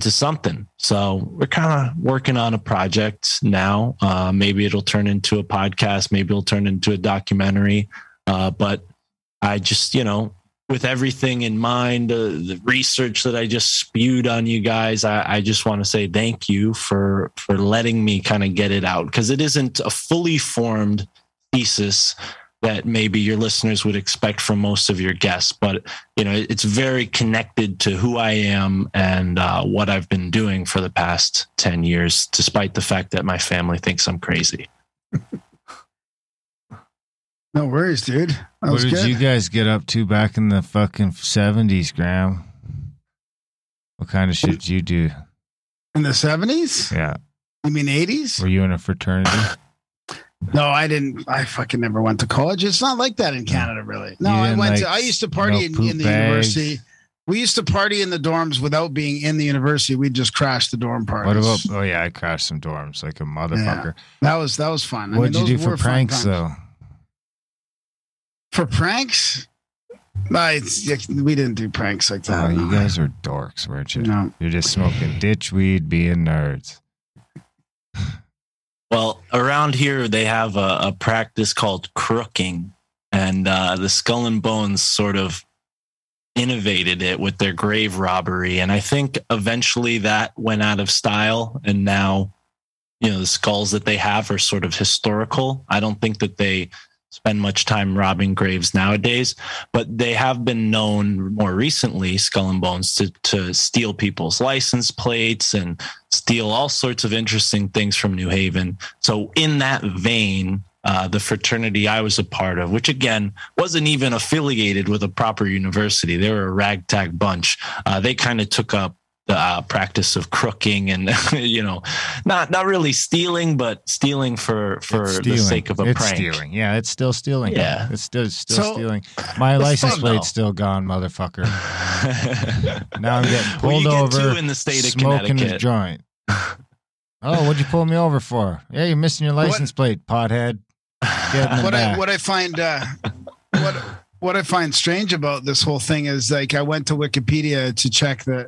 something. So we're kind of working on a project now. Maybe it'll turn into a podcast. Maybe it'll turn into a documentary. But I just, you know, with everything in mind, the research that I just spewed on you guys, I just want to say thank you for letting me kind of get it out, because it isn't a fully formed thesis that maybe your listeners would expect from most of your guests, but it's very connected to who I am and what I've been doing for the past 10 years, despite the fact that my family thinks I'm crazy. No worries, dude. What did you guys get up to back in the fucking 70s, Graham? What kind of shit did you do? In the 70s? Yeah. You mean 80s? Were you in a fraternity? No, I didn't. I fucking never went to college. It's not like that in Canada, really. No, I used to party in the university. We used to party in the dorms without being in the university. We'd just crash the dorm parties. What about? Oh yeah, I crashed some dorms like a motherfucker. Yeah, that was fun. What'd you do for pranks though? For pranks? No, we didn't do pranks like that. Oh, you guys are dorks, weren't you? No. You're just smoking ditch weed, being nerds. Well, around here, they have a practice called crooking, and the Skull and Bones sort of innovated it with their grave robbery. And I think eventually that went out of style, and now, the skulls that they have are sort of historical. I don't think that they spend much time robbing graves nowadays, but they have been known more recently, Skull and Bones, to steal people's license plates and steal all sorts of interesting things from New Haven. So in that vein, the fraternity I was a part of, which again wasn't even affiliated with a proper university, they were a ragtag bunch. They kind of took up the practice of crooking and, not really stealing, but stealing for the sake of a prank. Stealing. Yeah, it's still stealing. Yeah. It's still stealing. My license plate's still gone, motherfucker. Now I'm getting pulled over, in the state of smoking Connecticut. a joint. Oh, what'd you pull me over for? Yeah, you're missing your license plate, pothead. What I find strange about this whole thing is, like, I went to Wikipedia to check that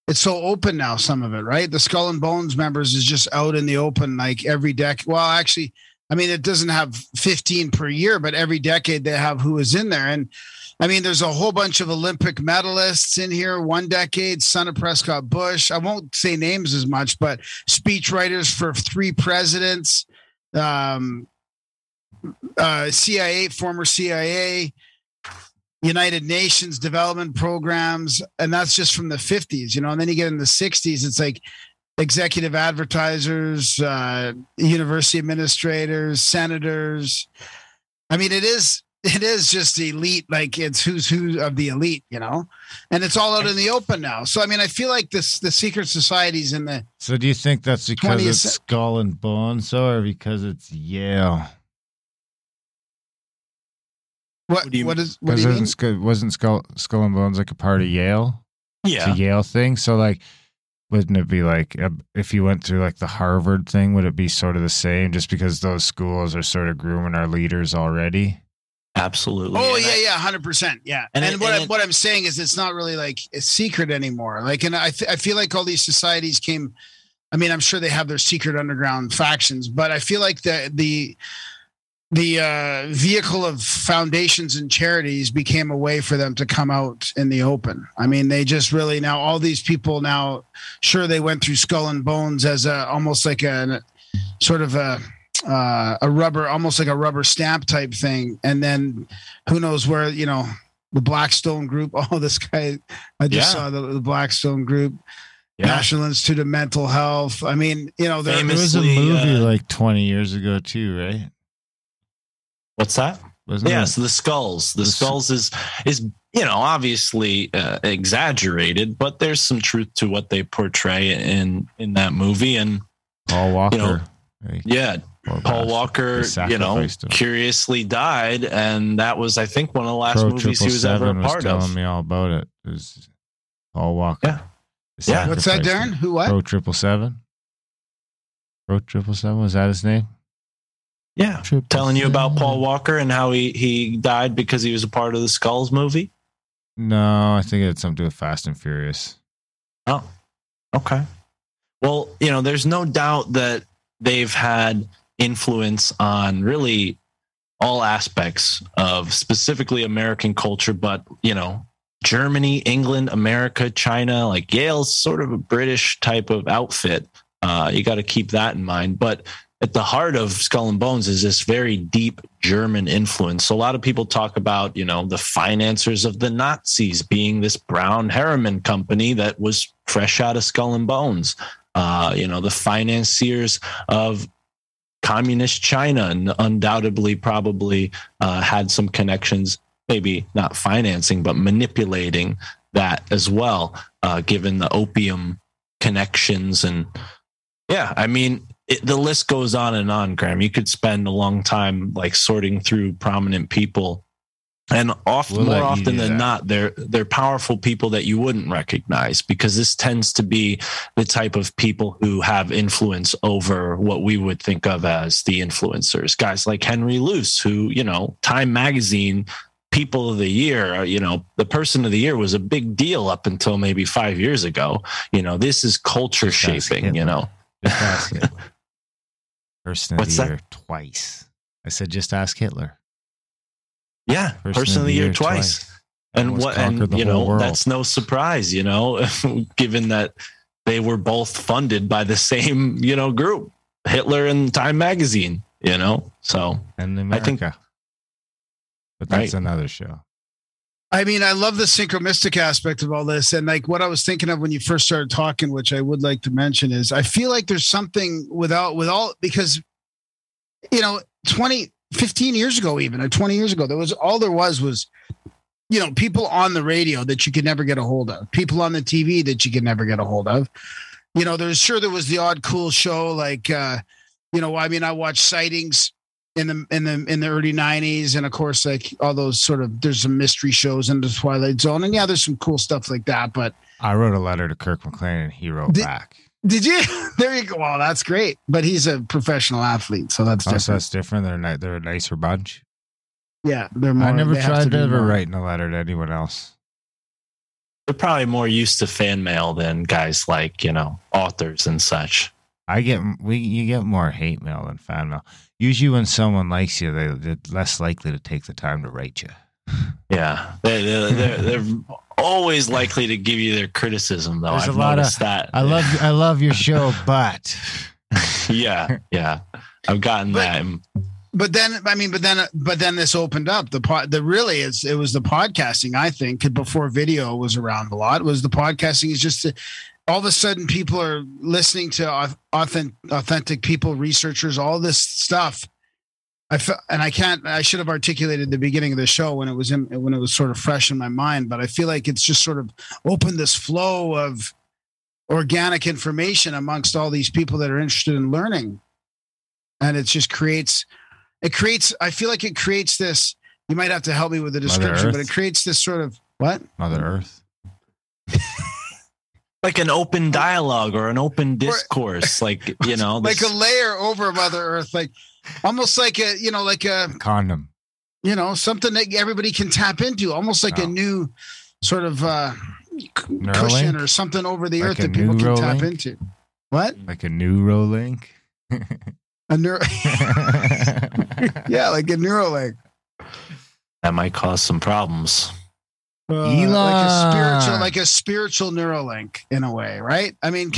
it's so open now, some of it, right? The Skull and Bones members is just out in the open, like every decade. Well, actually, I mean, it doesn't have 15 per year, but every decade they have who is in there. And I mean, there's a whole bunch of Olympic medalists in here. One decade, son of Prescott Bush. I won't say names as much, but speechwriters for 3 presidents, CIA, former CIA, United Nations development programs, and that's just from the 50s, and then you get in the 60s, it's like executive advertisers, university administrators, senators. I mean, it is just elite, like it's who's who of the elite, and it's all out in the open now. So I mean, I feel like the secret societies in the. So do you think that's because it's Skull and Bones, or because it's Yale? What do you mean? Wasn't Skull and Bones like a part of Yale? Yeah. It's a Yale thing. So like, wouldn't it be like, if you went through like the Harvard thing, would it be sort of the same, just because those schools are sort of grooming our leaders already? Absolutely. Oh, yeah, 100%. Yeah. And what I'm saying is it's not really like a secret anymore. Like, and I feel like all these societies came, I mean, I'm sure they have their secret underground factions, but I feel like the vehicle of foundations and charities became a way for them to come out in the open. I mean, they just really, now all these people now, sure, they went through Skull and Bones as almost like a sort of a rubber, almost like a rubber stamp type thing. And then who knows where, the Blackstone Group. Oh, this guy, I just saw the Blackstone Group. Yeah. National Institute of Mental Health. I mean, there was a movie like 20 years ago too, right? What's that? So the skulls. The skulls is obviously exaggerated, but there's some truth to what they portray in that movie. And Paul Walker, Paul Walker, curiously died, and that was, I think, one of the last movies he was ever a part of. Telling me all about it. It was Paul Walker. Yeah. What's that, Darren? Who? What? Pro 777. Pro 777. Was that his name? Yeah, telling you about Paul Walker and how he died because he was a part of the Skulls movie? No, I think it had something to do with Fast and Furious. Oh, okay. Well, there's no doubt that they've had influence on really all aspects of specifically American culture, but, Germany, England, America, China. Like Yale's sort of a British type of outfit. You got to keep that in mind. But at the heart of Skull and Bones is this very deep German influence. So a lot of people talk about, the financiers of the Nazis being this Brown Harriman company that was fresh out of Skull and Bones. The financiers of communist China and undoubtedly probably had some connections, maybe not financing, but manipulating that as well, given the opium connections. And the list goes on, Graham. You could spend a long time like sorting through prominent people. And more often than not, they're powerful people that you wouldn't recognize, because this tends to be the type of people who have influence over what we would think of as the influencers. Guys like Henry Luce, who, Time Magazine People of the Year, the Person of the Year was a big deal up until maybe 5 years ago. This is culture shaping, Person of the Year twice. I said, just ask Hitler. Yeah, person of the year twice. And that's no surprise, given that they were both funded by the same, group, Hitler and Time Magazine, so. And America. But that's another show. I mean, I love the synchromystic aspect of all this. And like what I was thinking of when you first started talking, which I would like to mention, is I feel like there's something because, 15 years ago, even, or 20 years ago, there was people on the radio that you could never get a hold of, people on the TV that you could never get a hold of. There was the odd cool show, like, I watched Sightings in the early 90s. And of course, like all those there's some mystery shows in the Twilight Zone. And there's some cool stuff like that. But I wrote a letter to Kirk McLean and he wrote back. Did you? There you go. Well, that's great. But he's a professional athlete, so that's different. So that's different. They're a nicer bunch. Yeah, they're more. I never tried to ever writing a letter to anyone else. They're probably more used to fan mail than guys like authors and such. You get more hate mail than fan mail. Usually, when someone likes you, they're less likely to take the time to write you. Yeah, they're always likely to give you their criticism, though. I've noticed that. I love your show, but yeah, I've gotten that. But then this opened up it was the podcasting. I think before video was around a lot, was the podcasting is just all of a sudden people are listening to authentic people, researchers, all this stuff. I should have articulated the beginning of the show when it was sort of fresh in my mind, but I feel like it's just sort of opened this flow of organic information amongst all these people that are interested in learning. And it just creates, I feel like it creates this, you might have to help me with the description, but it creates this sort of, what? Mother Earth. Like an open dialogue or an open discourse, like like a layer over Mother Earth, like almost like a condom, something that everybody can tap into, almost like a new sort of cushion or something over the earth that people can tap into. What? Like a Neuralink? Yeah, like a Neuralink. That might cause some problems. Elon. Like a spiritual Neuralink in a way, right? I mean,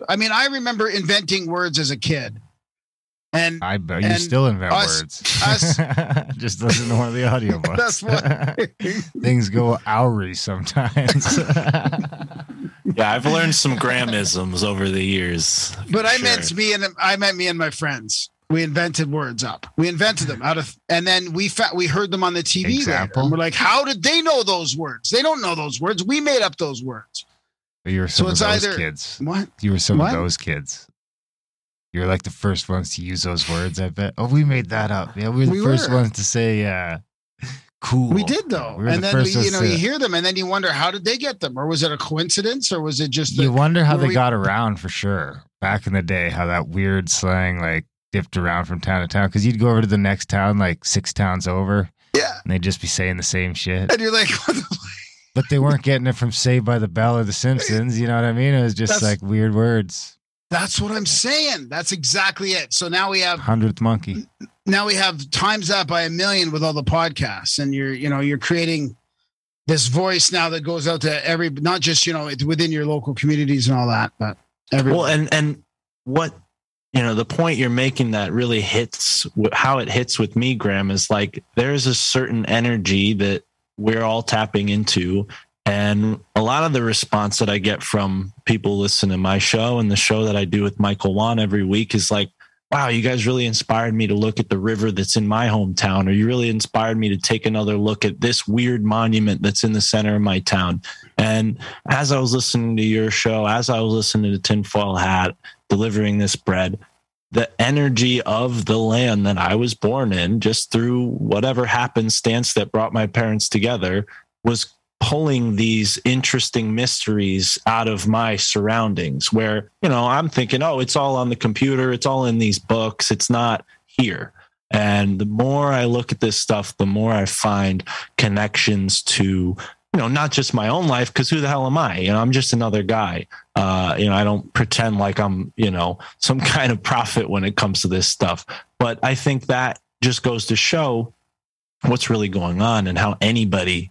I remember inventing words as a kid. And I bet you still invent words. Just listen to one of the audiobooks. That's what things go oury sometimes. Yeah, I've learned some Grahamisms over the years. But I meant me and my friends. We invented words up. We invented them and then we heard them on the TV later. And we're like, how did they know those words? They don't know those words. We made up those words. You were some of those kids. What? You were some of those kids. You're like the first ones to use those words, I bet. Oh, we made that up. Yeah, we were the first ones to say cool. We did, though. And then, you hear them, and then you wonder, how did they get them? Or was it a coincidence? Or was it just... You wonder how they got around, for sure. Back in the day, how that weird slang, like, dipped around from town to town. Because you'd go over to the next town, like 6 towns over. Yeah. And they'd just be saying the same shit. And you're like, what the... But they weren't getting it from Saved by the Bell or The Simpsons. You know what I mean? It was just like weird words. That's what I'm saying. That's exactly it. So now we have 100th monkey. Now we have times that by 1 million with all the podcasts, and you're creating this voice now that goes out to every, not just, within your local communities and all that, but everyone. Well, and what, the point you're making that really hits, how it hits with me, Graham, is like, there's a certain energy that we're all tapping into. And a lot of the response that I get from people listening to my show and the show that I do with Michael Wan every week is like, wow, you guys really inspired me to look at the river that's in my hometown, or you really inspired me to take another look at this weird monument that's in the center of my town. And as I was listening to your show, as I was listening to Tinfoil Hat, delivering this bread, the energy of the land that I was born in, just through whatever happenstance that brought my parents together, was pulling these interesting mysteries out of my surroundings where, I'm thinking, oh, it's all on the computer. It's all in these books. It's not here. And the more I look at this stuff, the more I find connections to, not just my own life, because who the hell am I? I'm just another guy. I don't pretend like I'm, some kind of prophet when it comes to this stuff. But I think that just goes to show what's really going on and how anybody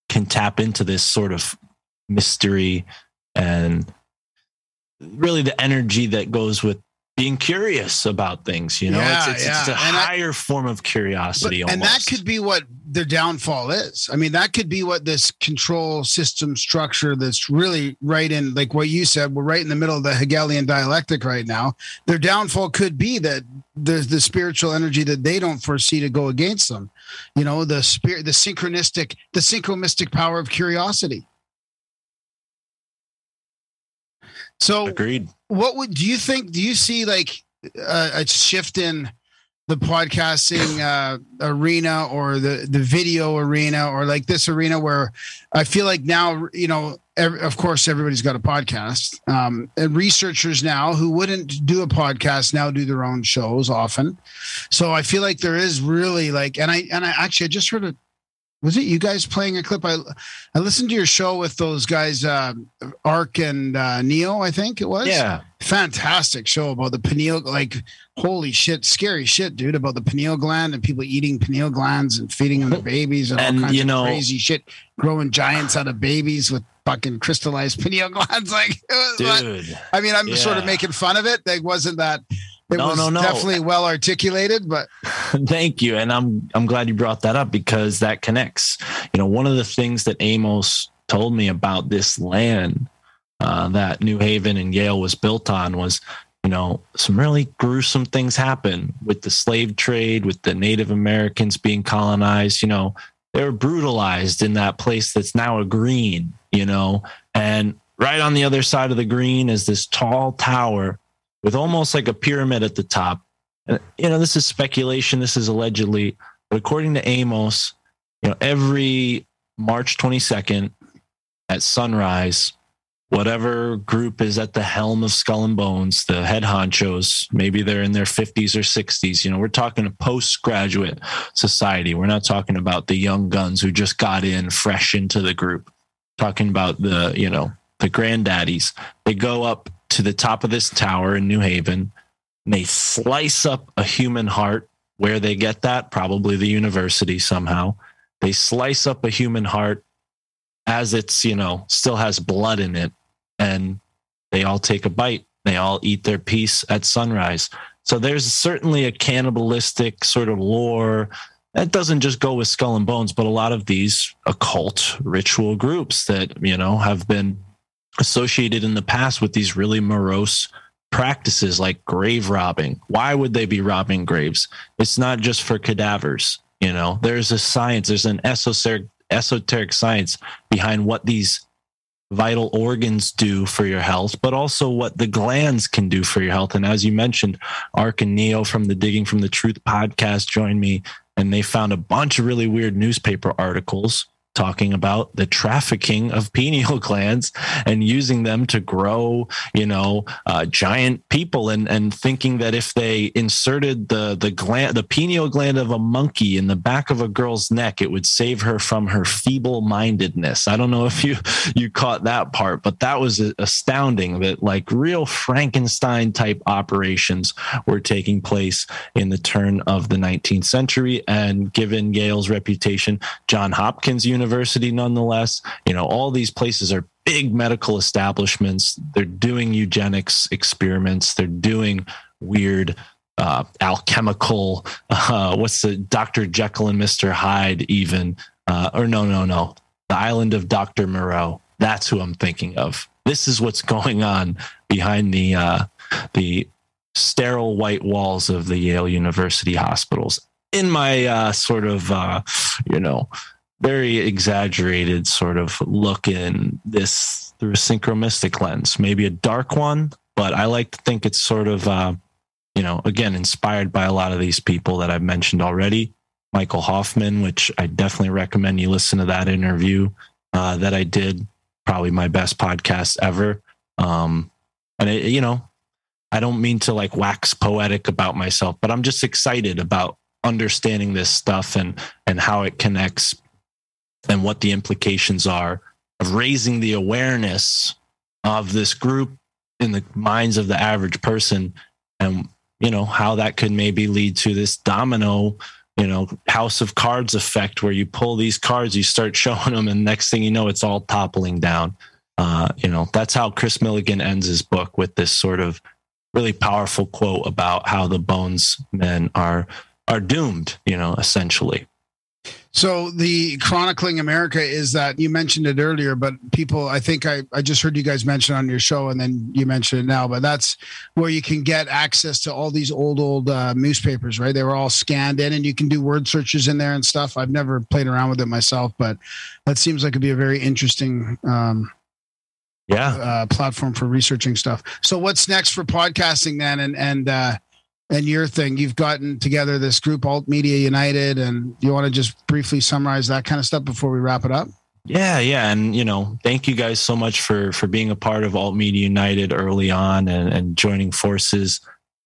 can tap into this sort of mystery and really the energy that goes with being curious about things. It's a higher form of curiosity. And that could be what their downfall is. I mean, that could be what this control system structure that's really right in, like what you said, we're right in the middle of the Hegelian dialectic right now. Their downfall could be that there's the spiritual energy that they don't foresee to go against them. The spirit, the synchromystic power of curiosity. So agreed. What do you think? Do you see like a shift in the podcasting arena or the video arena, or like this arena where I feel like now, of course, everybody's got a podcast. And researchers now who wouldn't do a podcast now do their own shows often. So I feel like there is really like, and I just heard was it you guys playing a clip? I listened to your show with those guys, Ark and Neo, I think it was. Yeah. Fantastic show about the pineal, like, holy shit, scary shit, dude, about the pineal gland and people eating pineal glands and feeding them to babies and all kinds of crazy shit, growing giants out of babies with fucking crystallized pineal glands. Like, dude. I mean, I'm sort of making fun of it. It wasn't that. It was definitely well articulated, but thank you. And I'm glad you brought that up because that connects. One of the things that Amos told me about this land that New Haven and Yale was built on was, some really gruesome things happen with the slave trade, with the Native Americans being colonized. They were brutalized in that place that's now a green, and right on the other side of the green is this tall tower with almost like a pyramid at the top. And, this is speculation. This is allegedly, but according to Amos, every March 22nd at sunrise, whatever group is at the helm of Skull and Bones, the head honchos, maybe they're in their 50s or 60s. We're talking a postgraduate society. We're not talking about the young guns who just got in fresh into the group. Talking about the granddaddies. They go up to the top of this tower in New Haven, and they slice up a human heart. Where they get that? Probably the university somehow. They slice up a human heart as it's, still has blood in it, and they all take a bite. They all eat their piece at sunrise. So there's certainly a cannibalistic sort of lore that doesn't just go with Skull and Bones, but a lot of these occult ritual groups that, have been associated in the past with these really morose practices like grave robbing. Why would they be robbing graves? It's not just for cadavers. There's a science, there's an esoteric science behind what these vital organs do for your health, but also what the glands can do for your health. And as you mentioned, Ark and Neo from the Digging from the Truth podcast joined me, and they found a bunch of really weird newspaper articles talking about the trafficking of pineal glands and using them to grow, giant people, and thinking that if they inserted the pineal gland of a monkey in the back of a girl's neck, it would save her from her feeble-mindedness. I don't know if you caught that part, but that was astounding that like real Frankenstein type operations were taking place in the turn of the 19th century. And given Yale's reputation, Johns Hopkins University University nonetheless. All these places are big medical establishments. They're doing eugenics experiments. They're doing weird alchemical, what's the Dr. Jekyll and Mr. Hyde even, or no. The Island of Dr. Moreau. That's who I'm thinking of. This is what's going on behind the sterile white walls of the Yale University hospitals. In my sort of, very exaggerated sort of look in this through a synchromystic lens, maybe a dark one, but I like to think it's sort of, again, inspired by a lot of these people that I've mentioned already. Michael Hoffman, which I definitely recommend you listen to that interview that I did, probably my best podcast ever. And I don't mean to like wax poetic about myself, but I'm just excited about understanding this stuff and how it connects and what the implications are of raising the awareness of this group in the minds of the average person, and how that could maybe lead to this domino house of cards effect, where you pull these cards, you start showing them, and next thing you know, it's all toppling down. That's how Chris Milligan ends his book, with this sort of really powerful quote about how the Bones men are doomed, essentially. So the chronicling America is that, you mentioned it earlier, but people, I think I just heard you guys mention on your show, and then you mentioned it now, but that's where you can get access to all these old newspapers, right? They were all scanned in, and you can do word searches in there and stuff. I've never played around with it myself, but that seems like it'd be a very interesting platform for researching stuff. So what's next for podcasting then? And your thing, you've gotten together this group, Alt Media United, and you want to just briefly summarize that kind of stuff before we wrap it up? Yeah. And, thank you guys so much for being a part of Alt Media United early on and joining forces.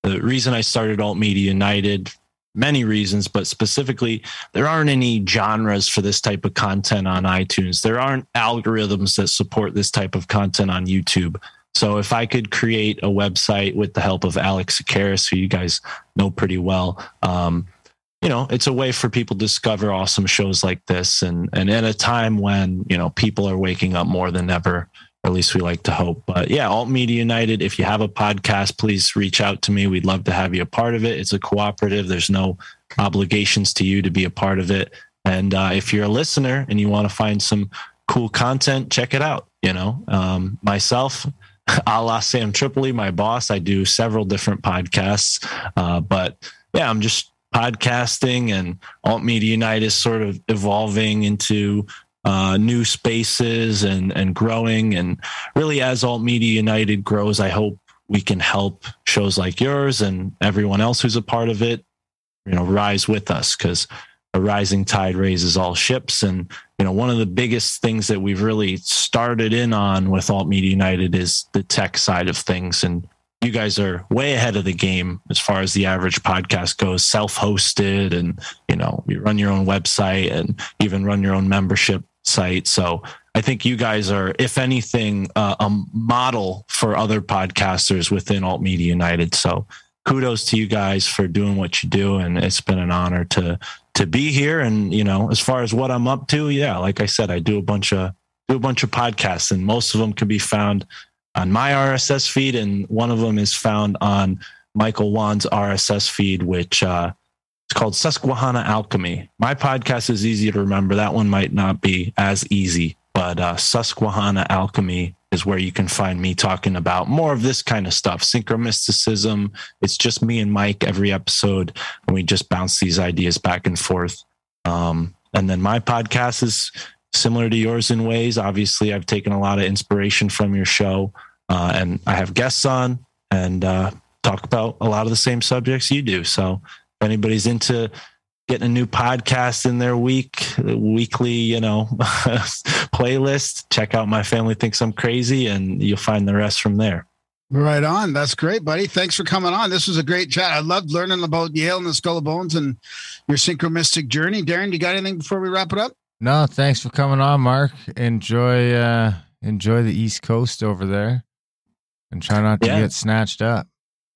The reason I started Alt Media United, many reasons, but specifically, there aren't any genres for this type of content on iTunes. There aren't algorithms that support this type of content on YouTube. So if I could create a website with the help of Alex Sakaris, who you guys know pretty well, it's a way for people to discover awesome shows like this. And at a time when, people are waking up more than ever, or at least we like to hope. But yeah, Alt Media United, if you have a podcast, please reach out to me. We'd love to have you a part of it. It's a cooperative. There's no obligations to you to be a part of it. And if you're a listener and you want to find some cool content, check it out. Myself, a la Sam Tripoli, my boss, I do several different podcasts, but yeah, I'm just podcasting, and Alt Media United is sort of evolving into new spaces and growing. And really, as Alt Media United grows, I hope we can help shows like yours and everyone else who's a part of it, rise with us, because a rising tide raises all ships. And, one of the biggest things that we've really started in on with Alt Media United is the tech side of things. And you guys are way ahead of the game as far as the average podcast goes, self-hosted, and, you run your own website and even run your own membership site. So I think you guys are, if anything, a model for other podcasters within Alt Media United. So kudos to you guys for doing what you do. And it's been an honor to be here. And, as far as what I'm up to, yeah, like I said, I do a bunch of podcasts, and most of them can be found on my RSS feed. And one of them is found on Michael Wan's RSS feed, which it's called Susquehanna Alchemy. My podcast is easy to remember. That one might not be as easy, but Susquehanna Alchemy is where you can find me talking about more of this kind of stuff. Synchromysticism. It's just me and Mike every episode, and we just bounce these ideas back and forth. And then my podcast is similar to yours in ways. Obviously, I've taken a lot of inspiration from your show, and I have guests on and talk about a lot of the same subjects you do. So if anybody's into getting a new podcast in their weekly, playlist, check out My Family Thinks I'm Crazy, and you'll find the rest from there. Right on. That's great, buddy. Thanks for coming on. This was a great chat. I loved learning about Yale and the Skull of Bones and your synchromystic journey. Darren, you got anything before we wrap it up? No, thanks for coming on, Mark. Enjoy the East Coast over there, and try not to get snatched up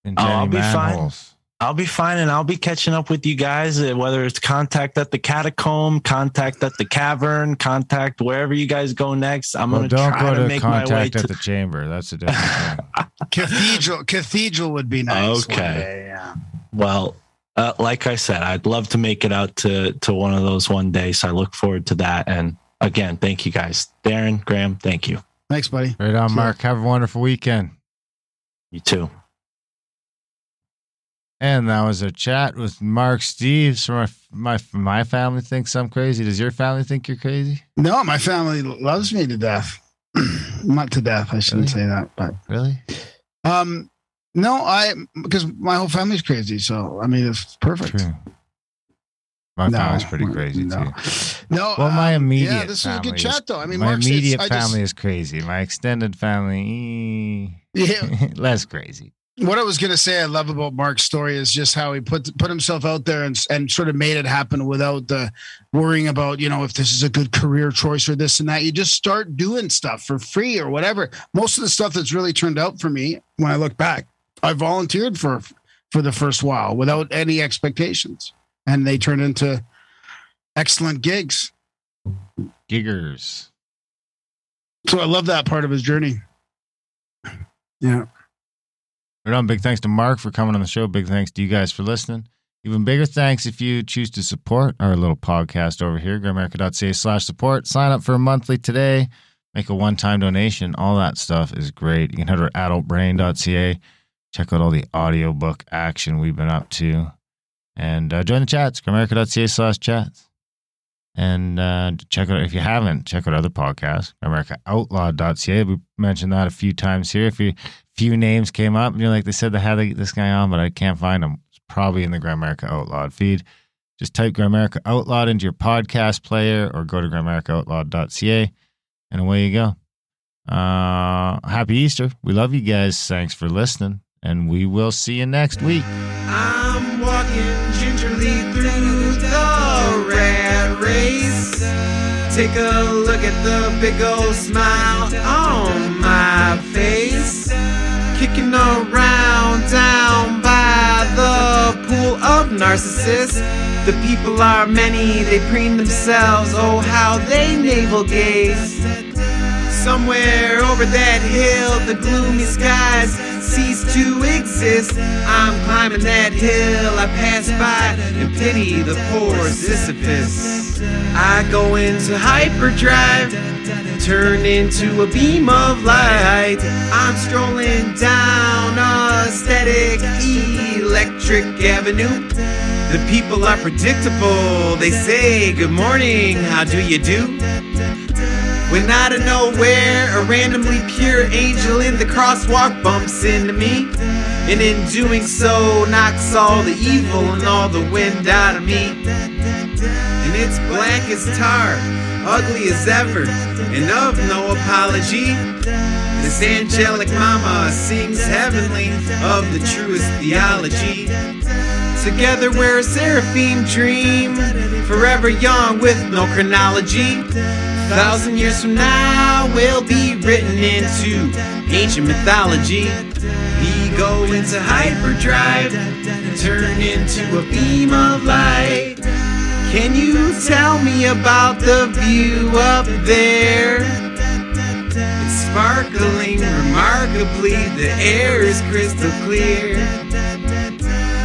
in Jenny I'll be manholes. I'll be fine, and I'll be catching up with you guys, whether it's contact at the catacomb, contact at the cavern, contact wherever you guys go next. I'm going to try to make my way to... Don't go to contact at the chamber. That's a different thing. Cathedral would be nice. Okay. One day, yeah. Well, like I said, I'd love to make it out to one of those one day, so I look forward to that. And again, thank you guys. Darren, Graham, thank you. Thanks, buddy. Right on, Mark. Have a wonderful weekend. You too. And that was a chat with Mark Steeves. From my family thinks I'm crazy. Does your family think you're crazy? No, my family loves me to death. Not to death. I shouldn't say that, but really, no, because my whole family's crazy. So I mean, it's perfect. True. My family's pretty crazy too. No, well, my immediate yeah, this was a good chat though. I mean, my Mark immediate family is crazy. My extended family, less crazy. What I was going to say I love about Mark's story is just how he put himself out there and sort of made it happen without the worrying about, if this is a good career choice or this and that. You just start doing stuff for free or whatever. Most of the stuff that's really turned out for me, when I look back, I volunteered for the first while without any expectations. And they turned into excellent gigs. Giggers. So I love that part of his journey. Yeah. Right on. Big thanks to Mark for coming on the show. Big thanks to you guys for listening. Even bigger thanks if you choose to support our little podcast over here, grimerica.ca/support. Sign up for a monthly today. Make a one-time donation. All that stuff is great. You can head to adultbrain.ca. Check out all the audiobook action we've been up to. And join the chats, grimerica.ca/chats. And check out, if you haven't, check out other podcasts, GrimericaOutlaw.ca. We mentioned that a few times here. If a few names came up and you're like, they said they had this guy on, but I can't find him. It's probably in the Grimerica Outlawed feed. Just type Grimerica Outlawed into your podcast player or go to GrimericaOutlaw.ca and away you go. Happy Easter. We love you guys. Thanks for listening. And we will see you next week. I'm walking gingerly through the rat race. Take a look at the big old smile on my face. Kicking around down by the pool of narcissists. The people are many, they preen themselves. Oh, how they navel gaze. Somewhere over that hill, the gloomy skies cease to exist. I'm climbing that hill, I pass by and pity the poor Sisyphus. I go into hyperdrive, turn into a beam of light. I'm strolling down a static electric avenue. The people are predictable, they say good morning, how do you do? When out of nowhere, a randomly pure angel in the crosswalk bumps into me. And in doing so, knocks all the evil and all the wind out of me. And it's black as tar, ugly as ever, and of no apology. This angelic mama sings heavenly of the truest theology. Together we're a seraphim dream, forever young with no chronology. 1,000 years from now we'll be written into ancient mythology. We go into hyperdrive, turn into a beam of light. Can you tell me about the view up there? It's sparkling remarkably, the air is crystal clear.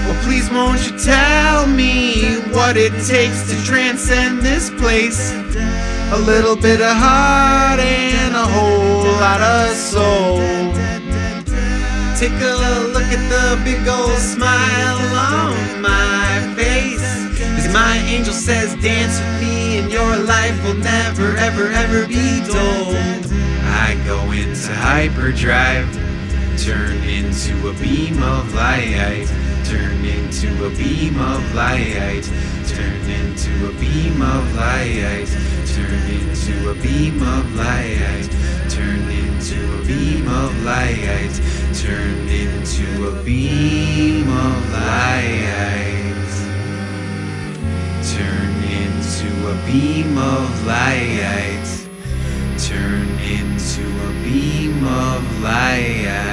Well, please won't you tell me what it takes to transcend this place? A little bit of heart and a whole lot of soul. Take a look at the big old smile on my face. As my angel says, dance with me and your life will never, ever, ever be dull. I go into hyperdrive, turn into a beam of light. Turn into a beam of light. Turn into a beam of light. Turn into a beam of light. Turn into a beam of light. Turn into a beam of light. Turn into a beam of light. Turn into a beam of light.